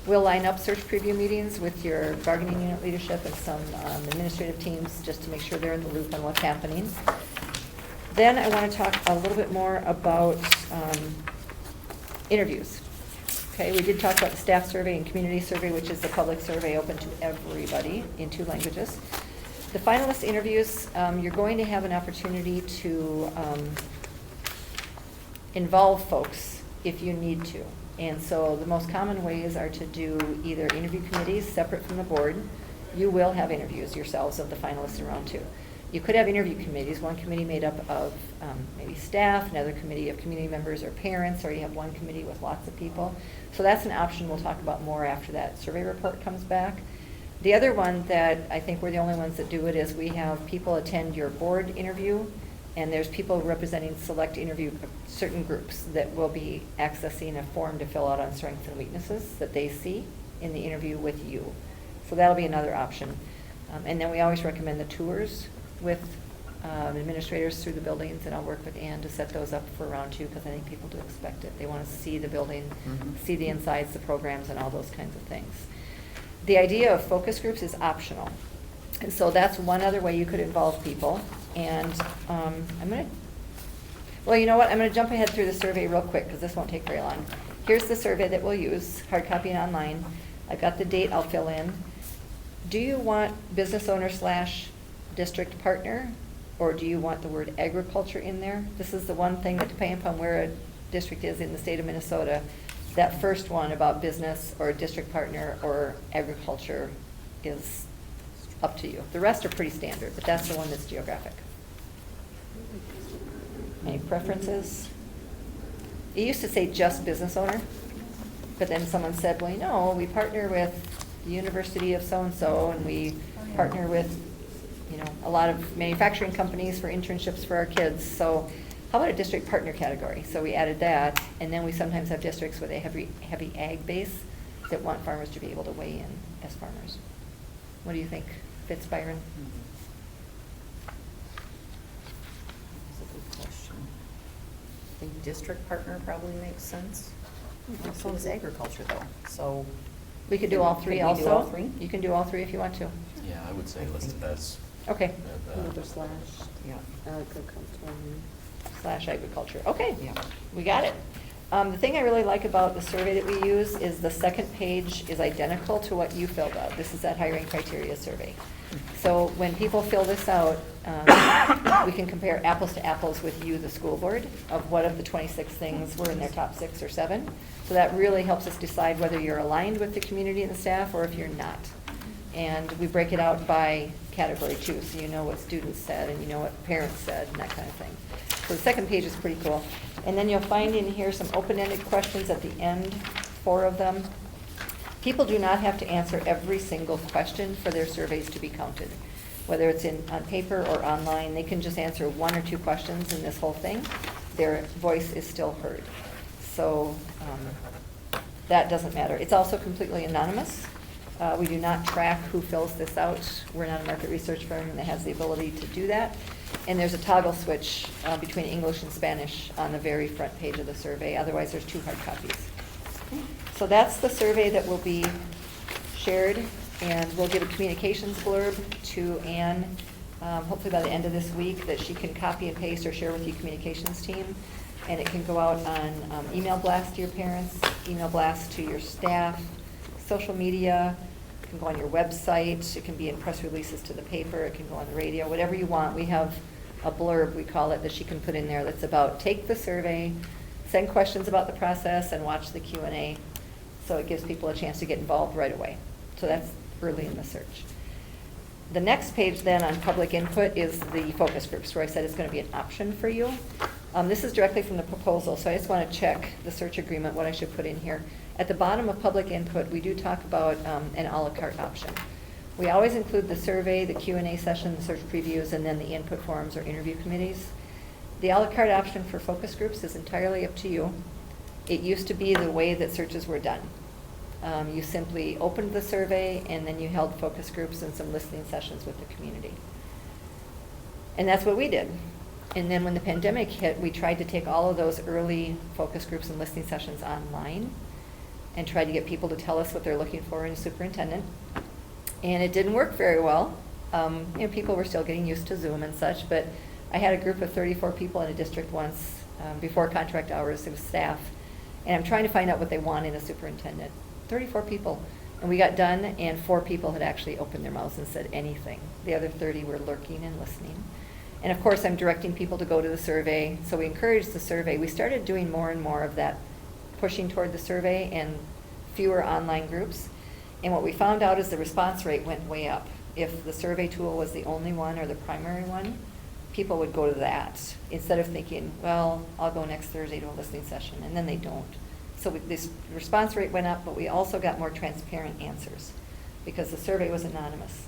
Speaker 4: We'll line up search preview meetings with your bargaining unit leadership and some administrative teams just to make sure they're in the loop on what's happening. Then I want to talk a little bit more about interviews. Okay, we did talk about the staff survey and community survey, which is the public survey open to everybody in 2 languages. The finalist interviews, you're going to have an opportunity to involve folks if you need to. And so the most common ways are to do either interview committees separate from the board. You will have interviews yourselves of the finalists in round 2. You could have interview committees, one committee made up of maybe staff, another committee of community members or parents, or you have one committee with lots of people. So that's an option we'll talk about more after that survey report comes back. The other one that I think we're the only ones that do it is we have people attend your board interview, and there's people representing select interview, certain groups that will be accessing a form to fill out on strengths and weaknesses that they see in the interview with you. So that'll be another option. And then we always recommend the tours with administrators through the buildings, and I'll work with Ann to set those up for round 2, because I think people do expect it. They want to see the building, see the insides, the programs, and all those kinds of things. The idea of focus groups is optional. And so that's one other way you could involve people. And well, you know what? I'm going to jump ahead through the survey real quick, because this won't take very long. Here's the survey that we'll use, hard copy and online. I've got the date I'll fill in. Do you want business owner / district partner, or do you want the word agriculture in there? This is the one thing that, depending upon where a district is in the state of Minnesota, that first one about business or district partner or agriculture is up to you. The rest are pretty standard, but that's the one that's geographic. Any preferences? It used to say just business owner, but then someone said, well, you know, we partner with the University of so-and-so, and we partner with, you know, a lot of manufacturing companies for internships for our kids. So how about a district partner category? So we added that, and then we sometimes have districts where they have heavy ag base that want farmers to be able to weigh in as farmers. What do you think, Fitz, Byron?
Speaker 3: That's a good question. I think district partner probably makes sense. So does agriculture though, so.
Speaker 4: We could do all three
Speaker 3: Could we
Speaker 4: also.
Speaker 3: do all three?
Speaker 4: You can do all three if you want to.
Speaker 1: Yeah, I would say that's.
Speaker 4: Okay.
Speaker 2: Another slash,
Speaker 3: Yeah.
Speaker 2: agricultural.
Speaker 4: / agriculture. Okay.
Speaker 3: Yeah.
Speaker 4: We got it. The thing I really like about the survey that we use is the second page is identical to what you filled out. This is that hiring criteria survey. So when people fill this out, we can compare apples to apples with you, the school board, of what of the 26 things were in their top 6 or 7. So that really helps us decide whether you're aligned with the community and the staff or if you're not. And we break it out by category too, so you know what students said and you know what parents said and that kind of thing. So the second page is pretty cool. And then you'll find in here some open-ended questions at the end, 4 of them. People do not have to answer every single question for their surveys to be counted. Whether it's on paper or online, they can just answer 1 or 2 questions in this whole thing. Their voice is still heard. So that doesn't matter. It's also completely anonymous. We do not track who fills this out. We're not a market research firm that has the ability to do that. And there's a toggle switch between English and Spanish on the very front page of the survey. Otherwise, there's 2 hard copies. So that's the survey that will be shared, and we'll give a communications blurb to Ann, hopefully by the end of this week, that she can copy and paste or share with your communications team. And it can go out on email blast to your parents, email blast to your staff, social media. It can go on your website. It can be in press releases to the paper. It can go on the radio, whatever you want. We have a blurb, we call it, that she can put in there that's about take the survey, send questions about the process, and watch the Q&A. So it gives people a chance to get involved right away. So that's early in the search. The next page then on public input is the focus groups, where I said it's going to be an option for you. This is directly from the proposal, so I just want to check the search agreement, what I should put in here. At the bottom of public input, we do talk about an a la carte option. We always include the survey, the Q&A session, the search previews, and then the input forums or interview committees. The a la carte option for focus groups is entirely up to you. It used to be the way that searches were done. You simply opened the survey and then you held focus groups and some listening sessions with the community. And that's what we did. And then when the pandemic hit, we tried to take all of those early focus groups and listening sessions online and tried to get people to tell us what they're looking for in a superintendent. And it didn't work very well. People were still getting used to Zoom and such, but I had a group of 34 people in a district once, before contract hours, it was staff, and I'm trying to find out what they want in a superintendent. 34 people. And we got done, and 4 people had actually opened their mouths and said anything. The other 30 were lurking and listening. And of course, I'm directing people to go to the survey, so we encouraged the survey. We started doing more and more of that, pushing toward the survey and fewer online groups. And what we found out is the response rate went way up. If the survey tool was the only one or the primary one, people would go to that instead of thinking, well, I'll go next Thursday to a listening session, and then they don't. So this response rate went up, but we also got more transparent answers. because the survey was anonymous.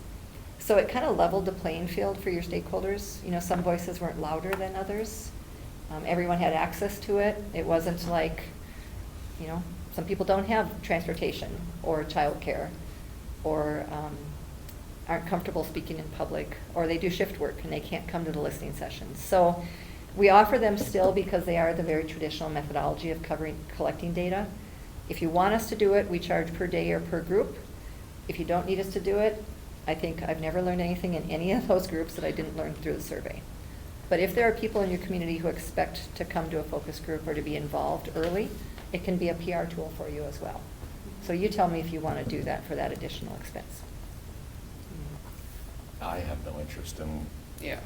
Speaker 4: So it kind of leveled the playing field for your stakeholders. You know, some voices weren't louder than others. Everyone had access to it. It wasn't like, you know, some people don't have transportation or childcare, or aren't comfortable speaking in public, or they do shift work and they can't come to the listening sessions. So we offer them still because they are the very traditional methodology of collecting data. If you want us to do it, we charge per day or per group. If you don't need us to do it, I think I've never learned anything in any of those groups that I didn't learn through the survey. But if there are people in your community who expect to come to a focus group or to be involved early, it can be a PR tool for you as well. So you tell me if you want to do that for that additional expense.
Speaker 1: I have no interest in
Speaker 7: Yeah.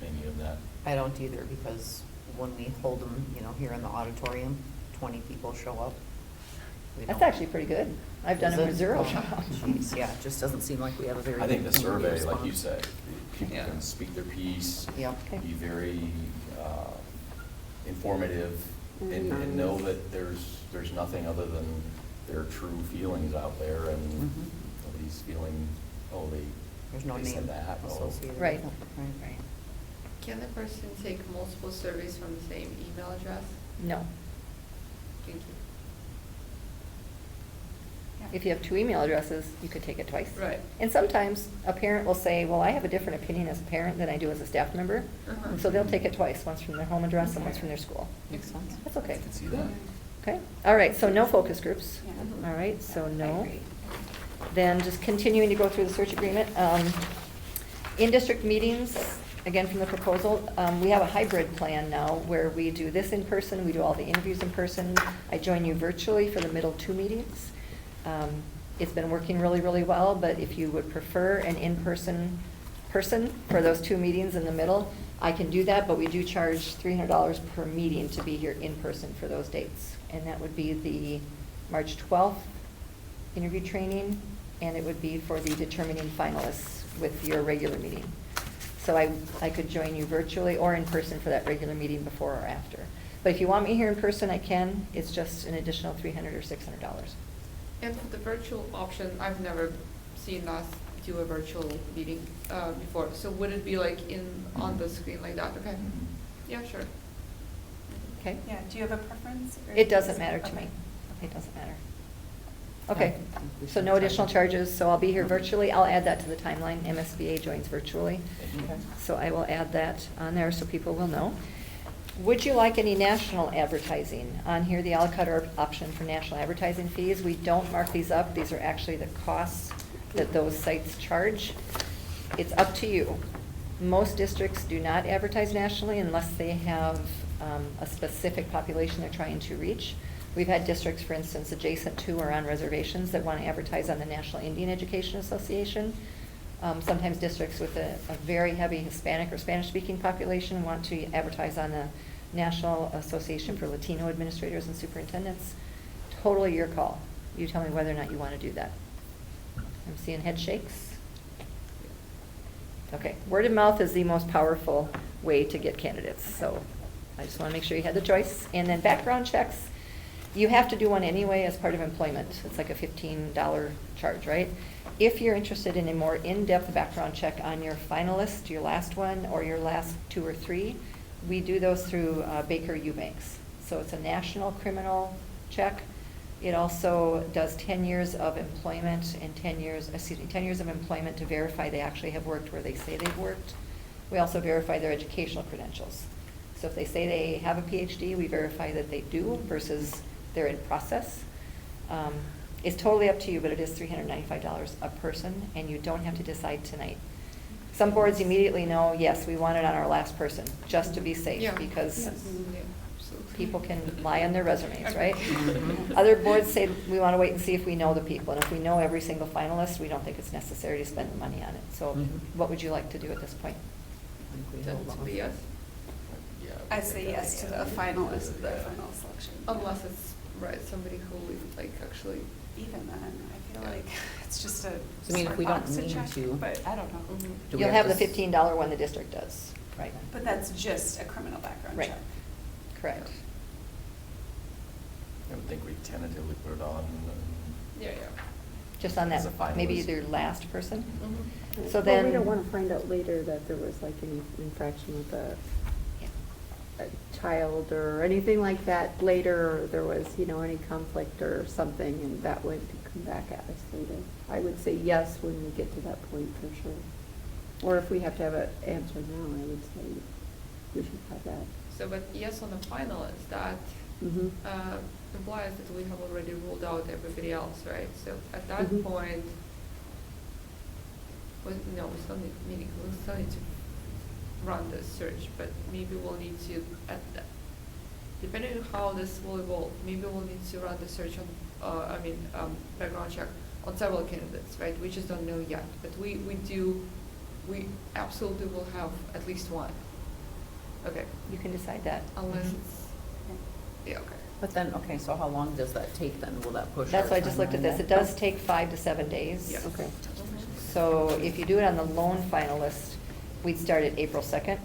Speaker 1: any of that.
Speaker 3: I don't either, because when we hold them, you know, here in the auditorium, 20 people show up. We
Speaker 4: That's
Speaker 3: don't-
Speaker 4: actually pretty good. I've done
Speaker 3: Is
Speaker 4: it for
Speaker 3: it?
Speaker 4: zero
Speaker 3: Oh,
Speaker 4: show-up.
Speaker 3: Jeez, yeah, it just doesn't seem like we have a very.
Speaker 1: I think the
Speaker 3: good community
Speaker 1: survey, like you
Speaker 3: response.
Speaker 1: said, people
Speaker 7: Yeah.
Speaker 1: can speak their piece,
Speaker 3: Yep.
Speaker 4: Okay.
Speaker 1: be very informative, and know that there's nothing other than their true feelings out there, and
Speaker 3: Mhm.
Speaker 1: nobody's feeling, oh,
Speaker 3: There's no
Speaker 1: they
Speaker 3: name
Speaker 1: said that. Oh.
Speaker 3: associated with
Speaker 4: Right,
Speaker 3: it.
Speaker 4: right.
Speaker 7: Can the person take multiple surveys from the same email address?
Speaker 4: No.
Speaker 7: Thank you.
Speaker 4: If you have two email addresses, you could take it twice.
Speaker 7: Right.
Speaker 4: And sometimes a parent will say, well, I have a different opinion as a parent than I do as a staff member.
Speaker 7: Uh-huh.
Speaker 4: So they'll take it twice, once from their home address and once from their school.
Speaker 3: Makes sense.
Speaker 4: That's okay.
Speaker 1: I can see that.
Speaker 4: Okay, all right, so no focus groups.
Speaker 8: Yeah.
Speaker 4: All right, so
Speaker 8: I
Speaker 4: no.
Speaker 8: agree.
Speaker 4: Then just continuing to go through the search agreement. In-district meetings, again from the proposal, we have a hybrid plan now where we do this in person, we do all the interviews in person. I join you virtually for the middle two meetings. It's been working really, really well, but if you would prefer an in-person person for those two meetings in the middle, I can do that, but we do charge $300 per meeting to be here in person for those dates. And that would be the March 12th interview training, and it would be for the determining finalists with your regular meeting. So I could join you virtually or in person for that regular meeting before or after. But if you want me here in person, I can. It's just an additional $300 or $600.
Speaker 7: And for the virtual option, I've never seen us do a virtual meeting before. So would it be like on the screen like that? Okay. Yeah, sure.
Speaker 4: Okay?
Speaker 8: Yeah, do you have a preference? or-
Speaker 4: It doesn't matter to
Speaker 8: Okay.
Speaker 4: me. It doesn't matter. Okay,
Speaker 3: I think we
Speaker 4: so
Speaker 3: should
Speaker 4: no
Speaker 3: try
Speaker 4: additional
Speaker 3: that.
Speaker 4: charges, so I'll be here virtually. I'll add that to the timeline. MSBA joins virtually.
Speaker 3: Okay.
Speaker 4: So I will add that on there so people will know. Would you like any national advertising? On here, the a la carte option for national advertising fees. We don't mark these up. These are actually the costs that those sites charge. It's up to you. Most districts do not advertise nationally unless they have a specific population they're trying to reach. We've had districts, for instance, adjacent to or on reservations that want to advertise on the National Indian Education Association. Sometimes districts with a very heavy Hispanic or Spanish-speaking population want to advertise on the National Association for Latino Administrators and Superintendents. Totally your call. You tell me whether or not you want to do that. I'm seeing head shakes. Okay, word of mouth is the most powerful way to get candidates, so I just want to make sure you had the choice. And then background checks, you have to do one anyway as part of employment. It's like a $15 charge, right? If you're interested in a more in-depth background check on your finalist, your last one, or your last two or three, we do those through Baker Eubanks. So it's a national criminal check. It also does 10 years of employment and 10 years of employment to verify they actually have worked where they say they've worked. We also verify their educational credentials. So if they say they have a PhD, we verify that they do versus they're in process. It's totally up to you, but it is $395 a person, and you don't have to decide tonight. Some boards immediately know, yes, we want it on our last person, just to be safe,
Speaker 7: Yeah.
Speaker 4: because
Speaker 7: Yeah, absolutely.
Speaker 4: people can lie on their resumes, right?
Speaker 3: Mhm.
Speaker 4: Other boards say, we want to wait and see if we know the people, and if we know every single finalist, we don't think it's necessary to spend the money on it. So
Speaker 3: Mhm.
Speaker 4: what would you like to do at this point?
Speaker 3: I think we
Speaker 7: Then
Speaker 3: hold
Speaker 7: to
Speaker 3: on.
Speaker 7: be yes,
Speaker 1: Yeah.
Speaker 8: I say yes to the finalist, the final selection.
Speaker 7: unless it's, right, somebody who we like actually.
Speaker 8: Even then, I feel
Speaker 7: Yeah.
Speaker 8: like it's just a.
Speaker 3: I mean, if we
Speaker 8: smart
Speaker 3: don't
Speaker 8: box
Speaker 3: need
Speaker 8: check,
Speaker 3: to-
Speaker 8: But I don't know.
Speaker 3: Do we
Speaker 4: You'll have the
Speaker 3: to s-
Speaker 4: $15 one the district does, right?
Speaker 8: But that's just a criminal background
Speaker 4: Right.
Speaker 8: check.
Speaker 4: Correct.
Speaker 1: I would think we tentatively put it on.
Speaker 7: Yeah, yeah.
Speaker 4: just on
Speaker 1: As
Speaker 4: that,
Speaker 1: a
Speaker 4: maybe
Speaker 1: finalist.
Speaker 4: their last person.
Speaker 7: Mhm.
Speaker 4: So
Speaker 2: Well,
Speaker 4: then.
Speaker 2: we don't want to find out later that there was like any infraction with a child or anything like that later, or there was, any conflict or something, and that would come back at us later. I would say yes when we get to that point for sure. Or if we have to have an answer now, I would say we should have that.
Speaker 7: So, but yes on the finalists, that
Speaker 2: Mhm.
Speaker 7: implies that we have already ruled out everybody else, right? So at that
Speaker 2: Mhm.
Speaker 7: point, we still need, meaning, we still need to run this search, but maybe we'll need to, depending on how this will evolve, maybe we'll need to run the search on, background check on several candidates, right? We just don't know yet, but we absolutely will have at least one. Okay,
Speaker 4: You can decide that.
Speaker 7: unless
Speaker 3: Mhm.
Speaker 7: it's, yeah, okay.
Speaker 3: But then, okay, so how long does that take then? Will that push?
Speaker 4: That's
Speaker 3: our
Speaker 4: why I just looked at
Speaker 3: timeline
Speaker 4: this.
Speaker 3: then?
Speaker 4: It does take 5 to 7 days.
Speaker 7: Yeah.
Speaker 2: Okay.
Speaker 4: So if you do it on the lone finalist, we'd start at April 2nd.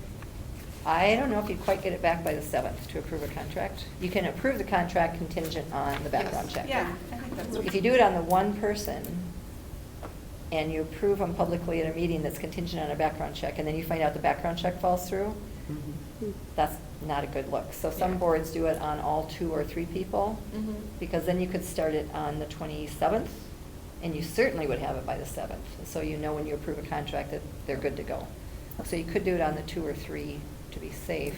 Speaker 4: I don't know if you'd quite get it back by the 7th to approve a contract. You can approve the contract contingent on the background
Speaker 7: Yes.
Speaker 4: check.
Speaker 8: Yeah, I think that's.
Speaker 4: If you do it on the one person and you approve them publicly at a meeting that's contingent on a background check, and then you find out the background check falls through,
Speaker 3: Mhm.
Speaker 4: that's not a good look. So some
Speaker 7: Yeah.
Speaker 4: boards do it on all 2 or 3 people,
Speaker 7: Mhm.
Speaker 4: because then you could start it on the 27th, and you certainly would have it by the 7th. So you know when you approve a contract that they're good to go. So you could do it on the 2 or 3 to be safe.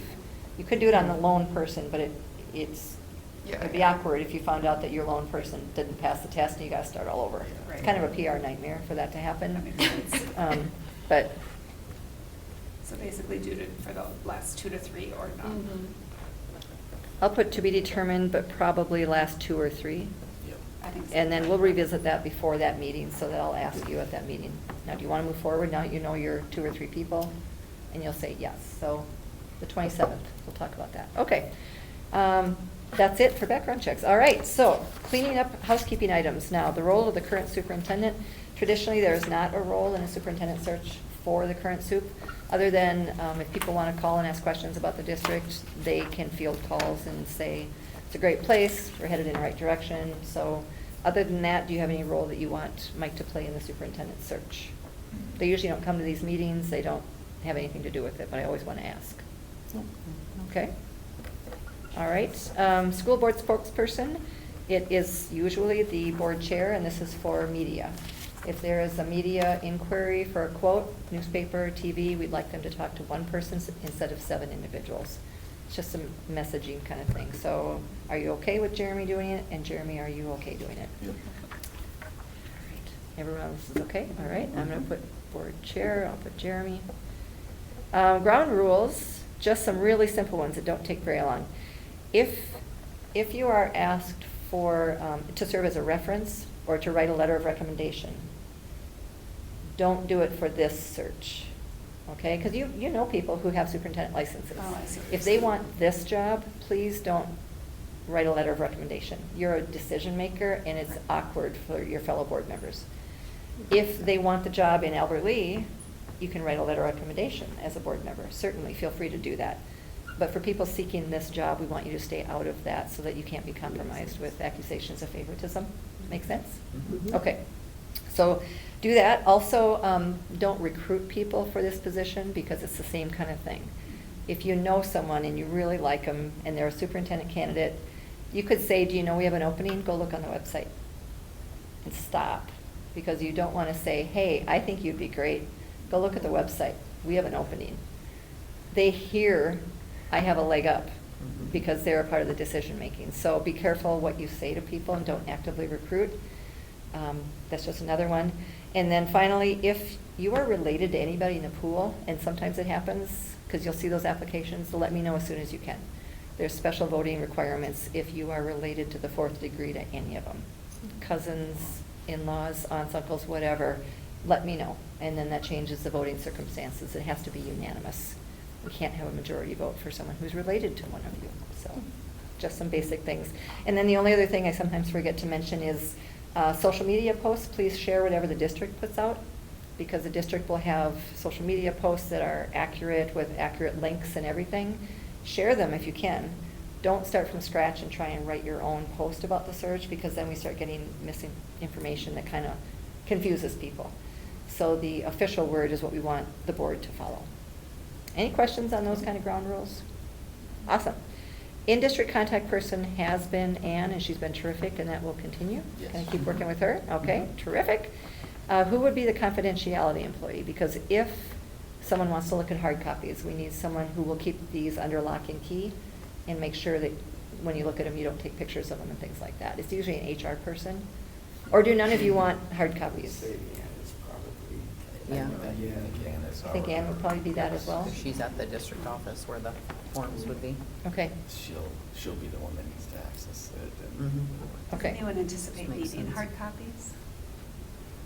Speaker 4: You could do it on the lone person, but it'd be awkward if you found out that your lone person didn't pass the test and you gotta start all over. It's
Speaker 8: Right.
Speaker 4: kind of a PR nightmare for that to
Speaker 8: That
Speaker 4: happen.
Speaker 8: makes sense.
Speaker 4: But
Speaker 8: So basically do it for the last 2 to 3 or none.
Speaker 7: Mhm.
Speaker 4: I'll put to be determined, but probably last 2 or 3.
Speaker 1: Yep.
Speaker 8: I think so.
Speaker 4: And then we'll revisit that before that meeting, so that I'll ask you at that meeting. Now, do you want to move forward now that you know your 2 or 3 people? And you'll say yes. So the 27th, we'll talk about that. Okay. That's it for background checks. All right, so cleaning up housekeeping items. Now, the role of the current superintendent. Traditionally, there is not a role in a superintendent search for the current sup, other than if people want to call and ask questions about the district, they can field calls and say, it's a great place, we're headed in the right direction. So other than that, do you have any role that you want Mike to play in the superintendent search? They usually don't come to these meetings, they don't have anything to do with it, but I always want to ask. Okay? All right, school board spokesperson, it is usually the board chair, and this is for media. If there is a media inquiry for a quote, newspaper, TV, we'd like them to talk to one person instead of 7 individuals. It's just a messaging kind of thing. So are you okay with Jeremy doing it? And Jeremy, are you okay doing it?
Speaker 1: Yep.
Speaker 4: All right. Everyone else is okay? All right, I'm going to put board chair, I'll put Jeremy. Ground rules, just some really simple ones that don't take very long. If you are asked for, to serve as a reference or to write a letter of recommendation, don't do it for this search, okay? Because you know people who have superintendent licenses.
Speaker 8: Oh, I see what
Speaker 4: If
Speaker 8: you're
Speaker 4: they
Speaker 8: saying.
Speaker 4: want this job, please don't write a letter of recommendation. You're a decision maker, and it's awkward for your fellow board members. If they want the job in Albert Lee, you can write a letter of recommendation as a board member. Certainly, feel free to do that. But for people seeking this job, we want you to stay out of that so that you can't be compromised with accusations of favoritism. Make sense?
Speaker 2: Mhm.
Speaker 4: Okay. So do that. Also, don't recruit people for this position because it's the same kind of thing. If you know someone and you really like them and they're a superintendent candidate, you could say, do you know we have an opening? Go look on the website. And stop. Because you don't want to say, hey, I think you'd be great. Go look at the website. We have an opening. They hear I have a leg up because they're a part of the decision making. So be careful what you say to people and don't actively recruit. That's just another one. And then finally, if you are related to anybody in the pool, and sometimes it happens, because you'll see those applications, so let me know as soon as you can. There's special voting requirements if you are related to the 4th degree to any of them. Cousins, in-laws, aunts, uncles, whatever, let me know. And then that changes the voting circumstances. It has to be unanimous. We can't have a majority vote for someone who's related to one of you. So just some basic things. And then the only other thing I sometimes forget to mention is social media posts. Please share whatever the district puts out, because the district will have social media posts that are accurate with accurate links and everything. Share them if you can. don't start from scratch and try and write your own post about the search, because then we start getting missing information that kind of confuses people. So the official word is what we want the board to follow. Any questions on those kind of ground rules? Awesome. In-district contact person has been Ann, and she's been terrific, and that will continue.
Speaker 1: Yes.
Speaker 4: Can I keep working with her? Okay, terrific. Who would be the confidentiality employee? Because if someone wants to look at hard copies, we need someone who will keep these under lock and key and make sure that when you look at them, you don't take pictures of them and things like that. It's usually an HR person. Or do none of you want hard copies?
Speaker 6: Say, yeah, it's probably.
Speaker 3: Yeah.
Speaker 4: I think Ann would probably be that as well.
Speaker 3: She's at the district office where the forms would be.
Speaker 4: Okay,
Speaker 1: She'll be the one that needs to access it.
Speaker 3: Mhm.
Speaker 4: okay.
Speaker 8: Does anyone anticipate
Speaker 3: Makes
Speaker 8: needing
Speaker 3: sense.
Speaker 8: hard copies?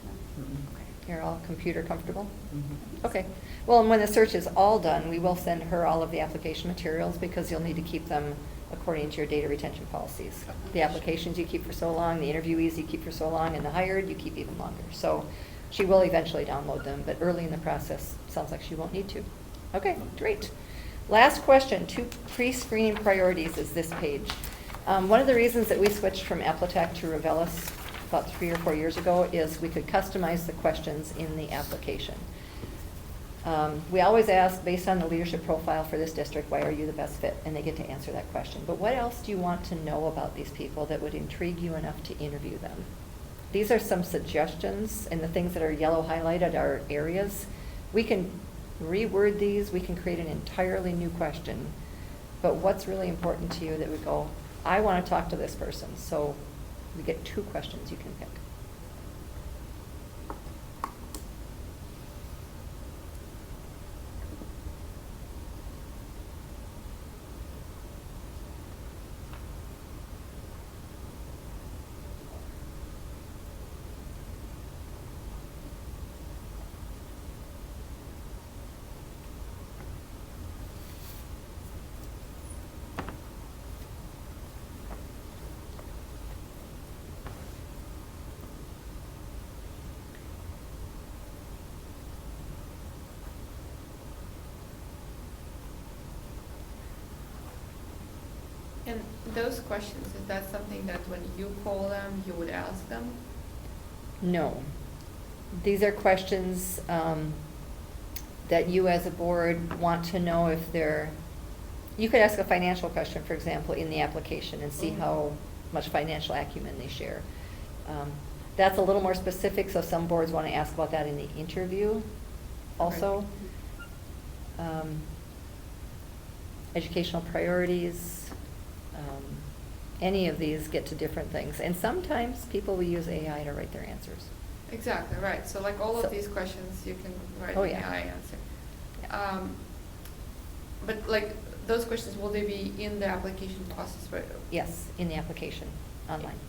Speaker 8: No?
Speaker 3: Mhm.
Speaker 8: Okay.
Speaker 4: You're all computer comfortable?
Speaker 3: Mhm.
Speaker 4: Okay. Well, and when the search is all done, we will send her all of the application materials, because you'll need to keep them according to your data retention policies. The applications you keep for so long, the interviewees you keep for so long, and the hired you keep even longer. So she will eventually download them, but early in the process, sounds like she won't need to. Okay, great. Last question, 2 pre-screening priorities is this page. One of the reasons that we switched from Appletech to Revelis about 3 or 4 years ago is we could customize the questions in the application. We always ask, based on the leadership profile for this district, why are you the best fit? And they get to answer that question. But what else do you want to know about these people that would intrigue you enough to interview them? These are some suggestions, and the things that are yellow highlighted are areas. We can reword these, we can create an entirely new question. But what's really important to you that would go, I want to talk to this person? So we get 2 questions you can pick.
Speaker 7: And those questions, is that something that when you call them, you would ask them?
Speaker 4: No. These are questions that you as a board want to know if they're, you could ask a financial question, for example, in the application and see how much financial acumen they share. That's a little more specific, so some boards want to ask about that in the interview also. Educational priorities, any of these get to different things. And sometimes people will use AI to write their answers.
Speaker 7: Exactly, right. So like all
Speaker 4: So-
Speaker 7: of these questions, you can write
Speaker 4: Oh,
Speaker 7: an
Speaker 4: yeah.
Speaker 7: AI answer. But like those questions, will they be in the application process, right?
Speaker 4: Yes, in the application, online.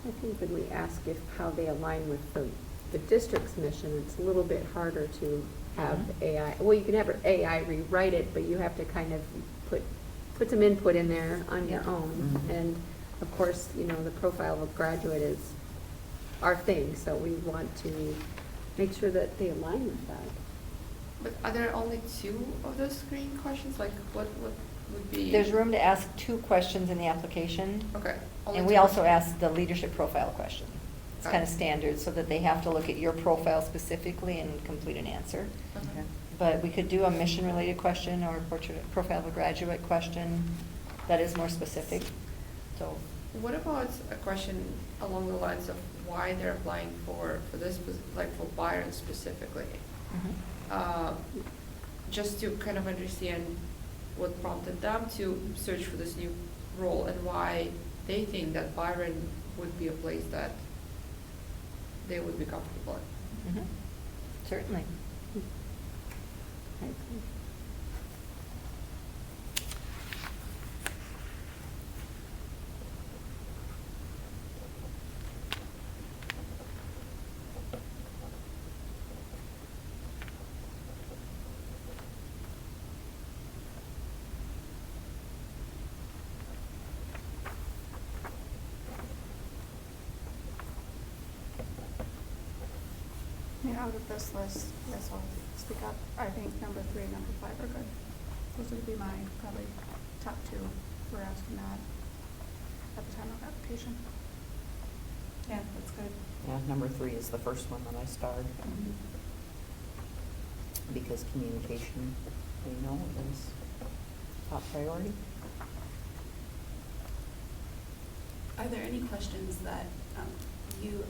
Speaker 2: I think when we ask if how they align with the district's mission, it's a little bit harder to have
Speaker 4: Mhm.
Speaker 2: AI. Well, you can have AI rewrite it, but you have to kind of put some input in there on your
Speaker 4: Yeah.
Speaker 2: own.
Speaker 3: Mhm.
Speaker 2: And of course, you know, the profile of a graduate is our thing, so we want to make sure that they align with that.
Speaker 7: But are there only 2 of those screening questions? Like what would be?
Speaker 4: There's room to ask 2 questions in the application.
Speaker 7: Okay. only
Speaker 4: And we
Speaker 7: 2
Speaker 4: also
Speaker 7: questions.
Speaker 4: ask the leadership profile question. It's
Speaker 7: Got
Speaker 4: kind of
Speaker 7: it.
Speaker 4: standard, so that they have to look at your profile specifically and complete an answer.
Speaker 7: Okay.
Speaker 4: But we could do a mission-related question or portrait, profile of a graduate question that is more specific, so.
Speaker 7: What about a question along the lines of why they're applying for this, like for Byron specifically? Just to kind of understand what prompted them to search for this new role and why they think that Byron would be a place that they would be comfortable in.
Speaker 4: Mhm. Certainly.
Speaker 2: I agree.
Speaker 5: Yeah, out of this list, yes, I'll speak up. I think number 3 and number 5 are good. Those would be my probably top 2.
Speaker 8: we're asking that at the time of application. Yeah, that's good.
Speaker 3: Yeah, number 3 is the first one that I starred. Because communication, we know, is top priority.
Speaker 8: Are there any questions that you,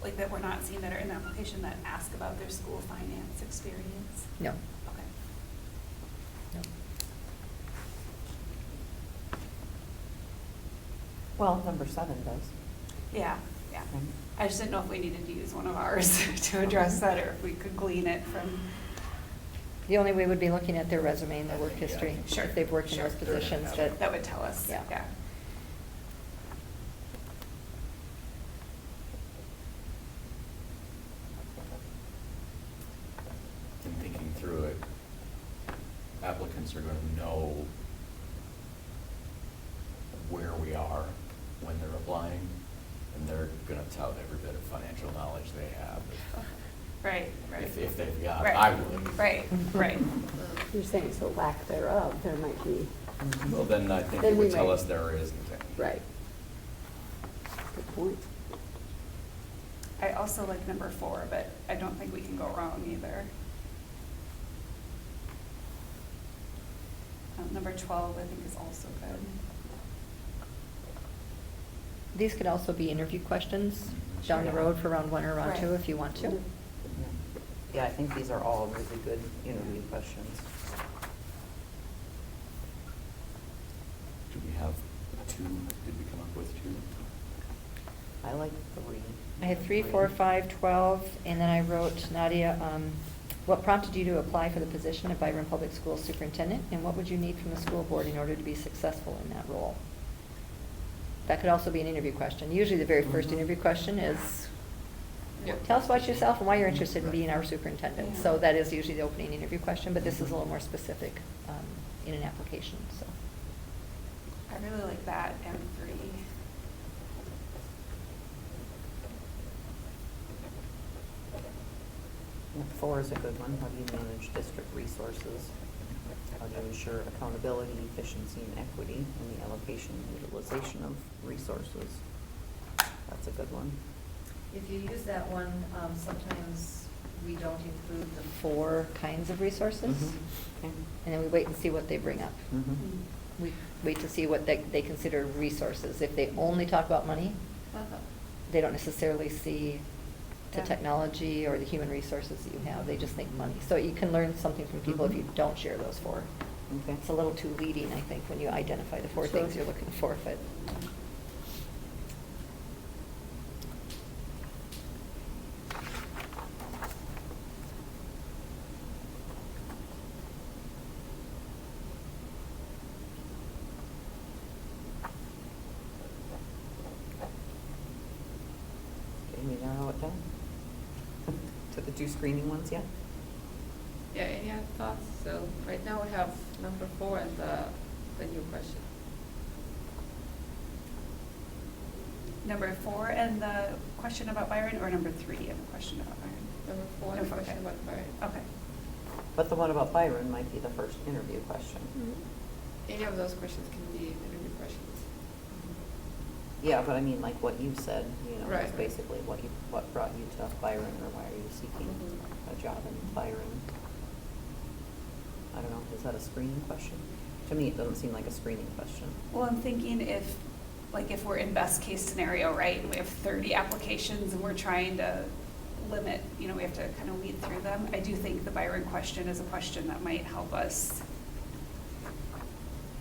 Speaker 8: like that we're not seeing that are in the application that ask about their school finance experience?
Speaker 4: No.
Speaker 8: Okay.
Speaker 4: No.
Speaker 3: Well, number 7 does.
Speaker 8: Yeah, yeah.
Speaker 3: Right.
Speaker 8: I just didn't know if we needed to use one of ours to address that, or if we could glean it from.
Speaker 4: The only way would be looking at their resume and their work
Speaker 1: Yeah,
Speaker 4: history.
Speaker 8: Sure.
Speaker 4: If they've worked in
Speaker 8: Sure.
Speaker 4: those positions,
Speaker 1: They're gonna have
Speaker 8: That would tell us,
Speaker 4: Yeah.
Speaker 8: yeah.
Speaker 1: In thinking through it, applicants are gonna know where we are when they're applying, and they're gonna tout every bit of financial knowledge they have.
Speaker 8: Right, right.
Speaker 1: If they've got,
Speaker 8: Right.
Speaker 1: I would.
Speaker 8: Right, right.
Speaker 2: You're saying so lack thereof, there might be,
Speaker 1: Well, then I think
Speaker 2: Then
Speaker 1: it
Speaker 2: we
Speaker 1: would tell
Speaker 2: might-
Speaker 1: us there isn't any.
Speaker 2: right. Good point.
Speaker 8: I also like number 4, but I don't think we can go wrong either. Number 12, I think, is also good.
Speaker 4: these could also be interview questions down the
Speaker 8: Sure.
Speaker 4: road for round 1 or round 2
Speaker 8: Right.
Speaker 4: if you want to.
Speaker 3: Yeah, I think these are all really good interview questions.
Speaker 1: Do we have 2? Did we come up with 2?
Speaker 3: I like 3.
Speaker 4: I had 3, 4, 5, 12, and then I wrote, Nadia, what prompted you to apply for the position of Byron Public Schools Superintendent, and what would you need from the school board in order to be successful in that role? That could also be an interview question. Usually the very first interview question is,
Speaker 7: Yep.
Speaker 4: tell us about yourself and why you're interested in being our superintendent.
Speaker 8: Yeah.
Speaker 4: So that is usually the opening interview question, but this is a little more specific in an application, so.
Speaker 8: I really like that and 3.
Speaker 3: Yeah, 4 is a good one. How do you manage district resources? How do you ensure accountability, efficiency, and equity in the allocation and utilization of resources? That's a good one.
Speaker 4: If you use that one, sometimes we don't include the 4 kinds of resources,
Speaker 3: Okay.
Speaker 4: and then we wait and see what they bring up.
Speaker 3: Mhm.
Speaker 4: We wait to see what they consider resources. If they only talk about money,
Speaker 8: Uh-huh.
Speaker 4: they don't necessarily see the
Speaker 8: Yeah.
Speaker 4: technology or the human resources that you have. They just think money. So you can learn something from people if you don't share those 4.
Speaker 3: Okay.
Speaker 4: It's a little too leading, I think, when you identify the 4 things
Speaker 2: Sure.
Speaker 4: you're looking for, but.
Speaker 3: Okay, we narrow it down to the 2 screening ones, yeah?
Speaker 7: Yeah, any other thoughts? So right now we have number 4 and the new question.
Speaker 8: Number 4 and the question about Byron, or number 3 and the question about Byron?
Speaker 7: Number 4 and the
Speaker 8: Okay.
Speaker 7: question about Byron.
Speaker 8: Okay.
Speaker 3: But the one about Byron might be the first interview question.
Speaker 7: Any of those questions can be interview questions.
Speaker 3: Yeah, but I mean, like what you said, you know,
Speaker 7: Right.
Speaker 3: is basically what brought you to Byron, or why are you seeking
Speaker 7: Mhm.
Speaker 3: a job in Byron? I don't know, is that a screening question? To me, it doesn't seem like a screening question.
Speaker 8: Well, I'm thinking if we're in best case scenario, right, and we have 30 applications and we're trying to limit, we have to kind of weed through them. I do think the Byron question is a question that might help us.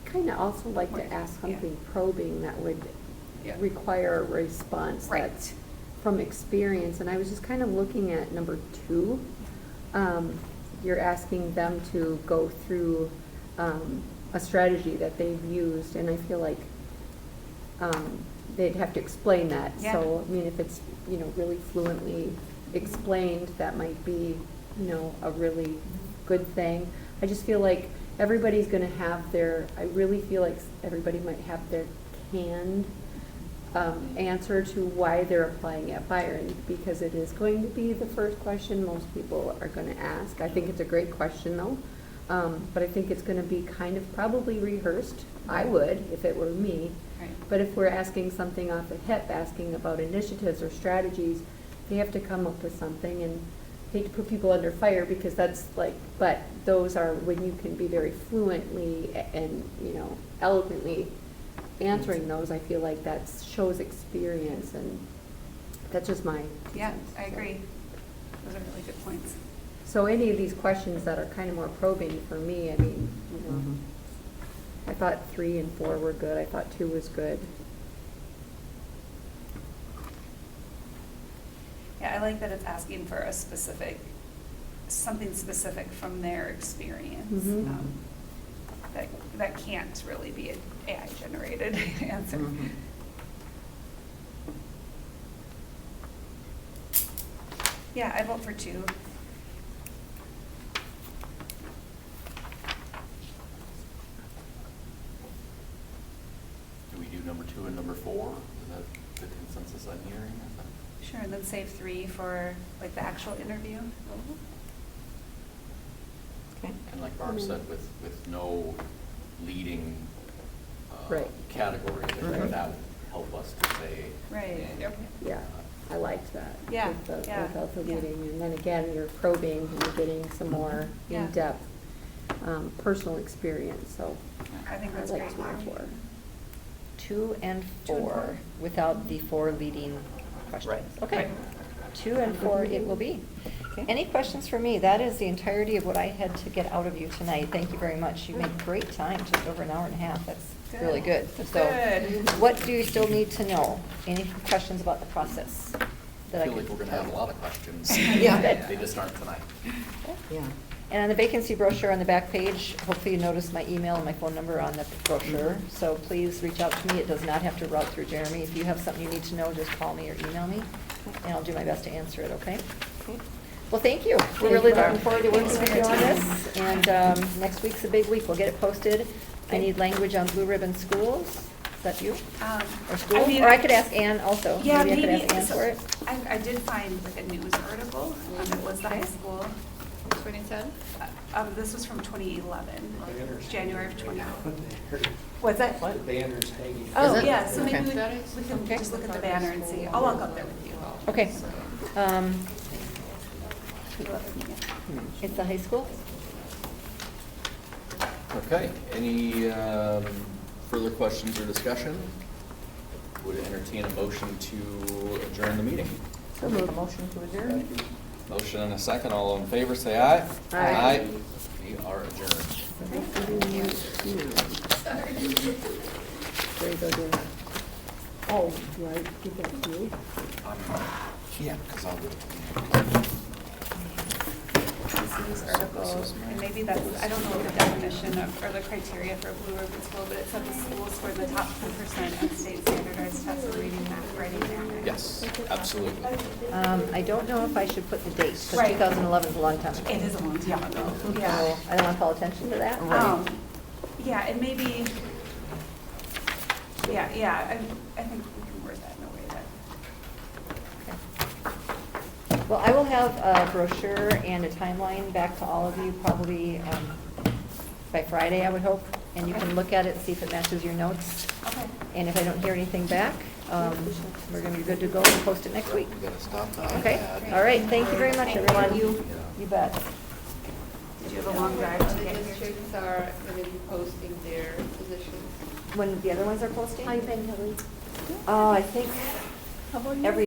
Speaker 2: Kind of also like
Speaker 8: More-
Speaker 2: to ask
Speaker 8: yeah.
Speaker 2: something probing that would
Speaker 7: Yeah.
Speaker 2: require a response
Speaker 8: Right.
Speaker 2: that's from experience. And I was just kind of looking at number 2. You're asking them to go through a strategy that they've used, and I feel like they'd have to explain that.
Speaker 8: Yeah.
Speaker 2: So, I mean, if it's, really fluently explained, that might be, a really good thing. I just feel like everybody's going to have I really feel like everybody might have their canned answer to why they're applying at Byron, because it is going to be the first question most people are going to ask. I think it's a great question, though. But I think it's gonna be kind of probably rehearsed. I would, if it were me.
Speaker 8: Right.
Speaker 2: But if we're asking something off the hip, asking about initiatives or strategies, they have to come up with something, and hate to put people under fire because that's like, but those are when you can be very fluently and, you know, eloquently answering those. I feel like that shows experience, and that's just my.
Speaker 8: Yeah,
Speaker 2: sense,
Speaker 8: I
Speaker 2: so.
Speaker 8: agree. Those are really good points.
Speaker 2: So any of these questions that are kind of more probing for me, I mean, you know,
Speaker 3: Mhm.
Speaker 2: I thought 3 and 4 were good. I thought 2 was good.
Speaker 8: Yeah, I like that it's asking for a specific, something specific from their experience.
Speaker 2: Mhm.
Speaker 8: That can't really be an AI-generated answer.
Speaker 3: Mhm.
Speaker 8: Yeah, I vote for 2.
Speaker 1: Do we do number 2 and number 4? Is that the consensus I'm hearing? Is that-
Speaker 8: Sure, and then save 3 for like the actual interview.
Speaker 3: Okay.
Speaker 1: And like Barb said, with no leading
Speaker 2: Right.
Speaker 1: category, I think
Speaker 2: Right.
Speaker 1: that would help us to say.
Speaker 8: Right.
Speaker 1: and,
Speaker 8: Yep.
Speaker 2: Yeah, I liked that.
Speaker 8: Yeah,
Speaker 2: Without the
Speaker 8: yeah.
Speaker 2: leading. And then again, you're probing and you're getting some more
Speaker 8: Yeah.
Speaker 2: in-depth personal experience, so
Speaker 8: I think
Speaker 2: I
Speaker 8: that's
Speaker 2: like
Speaker 8: great.
Speaker 2: 2 and 4.
Speaker 4: 2 and
Speaker 8: 2 and
Speaker 4: 4,
Speaker 8: 4.
Speaker 4: without the 4 leading questions.
Speaker 3: Right.
Speaker 4: Okay.
Speaker 8: Right.
Speaker 4: 2 and 4 it will be.
Speaker 3: Okay.
Speaker 4: Any questions for me? That is the entirety of what I had to get out of you tonight. Thank you very much. You made great time, just over an hour and a half. That's really good. So,
Speaker 8: Good.
Speaker 4: what do you still need to know? Any questions about the process?
Speaker 1: I
Speaker 4: that
Speaker 1: feel
Speaker 4: could
Speaker 1: like we're gonna
Speaker 4: tell
Speaker 1: have a
Speaker 4: you?
Speaker 1: lot of questions.
Speaker 4: Yeah.
Speaker 1: They just aren't tonight.
Speaker 3: Yeah.
Speaker 4: And on the vacancy brochure on the back page, hopefully you noticed my email and my phone number on the brochure. So please reach out to me. It does not have to route through Jeremy. If you have something you need to know, just call me or email me, and I'll do my best to answer it, okay? Well, thank you. We're really looking forward to working
Speaker 8: Thanks
Speaker 4: with
Speaker 8: for
Speaker 4: you
Speaker 8: your
Speaker 4: on
Speaker 8: time.
Speaker 4: this. And next week's a big week. We'll get it posted. I need language on Blue Ribbon Schools. Is that you? Or school?
Speaker 8: mean,
Speaker 4: Or I could ask Ann also.
Speaker 8: Yeah,
Speaker 4: Maybe I
Speaker 8: maybe.
Speaker 4: could ask Ann
Speaker 8: so
Speaker 4: for it.
Speaker 8: I did find like a news article. It was the high school.
Speaker 7: 2010?
Speaker 8: This was from 2011,
Speaker 6: Banners.
Speaker 8: January of 2011.
Speaker 6: What
Speaker 8: What's that?
Speaker 6: the banners hanging.
Speaker 8: Oh,
Speaker 4: Is it?
Speaker 8: yeah, so maybe
Speaker 4: Okay.
Speaker 8: we can
Speaker 4: Okay.
Speaker 8: just look at the banner and see. I'll walk up there with you.
Speaker 4: Okay. It's the high school?
Speaker 1: Okay, any further questions or discussion? Would entertain a motion to adjourn the meeting.
Speaker 4: So make a motion to adjourn.
Speaker 1: Motion and a second, all in favor, say aye.
Speaker 2: Aye.
Speaker 1: We are adjourned.
Speaker 2: There you go, dear. Oh, do I give that to you?
Speaker 1: Yeah, because I'll do it.
Speaker 8: These articles, and maybe that's, I don't know the definition of, or the criteria for Blue Ribbon School, but it said the schools scored the top 10% of state standardized tests in reading, math, writing, and math.
Speaker 1: Yes, absolutely.
Speaker 4: I don't know if I should put the dates, because
Speaker 8: Right.
Speaker 4: 2011 is a long time ago.
Speaker 8: It is a long time ago,
Speaker 4: So
Speaker 8: yeah.
Speaker 4: I don't want to call attention to that.
Speaker 8: Yeah, and maybe, yeah, I think we can word that in a way that.
Speaker 4: Well, I will have a brochure and a timeline back to all of you probably by Friday, I would hope. And you can look at it, see if it matches your notes.
Speaker 8: Okay.
Speaker 4: And if I don't hear anything back, we're going to be good to go and post it next week.
Speaker 1: We gotta stop the
Speaker 4: Okay?
Speaker 1: iPad.
Speaker 4: All right, thank you very much, everyone. You bet.
Speaker 8: Did you have a long drive to
Speaker 7: The
Speaker 8: get here?
Speaker 7: districts are going to be posting their positions.
Speaker 4: When the other ones are posting?
Speaker 2: How you been, Kelly?
Speaker 4: Oh, I think every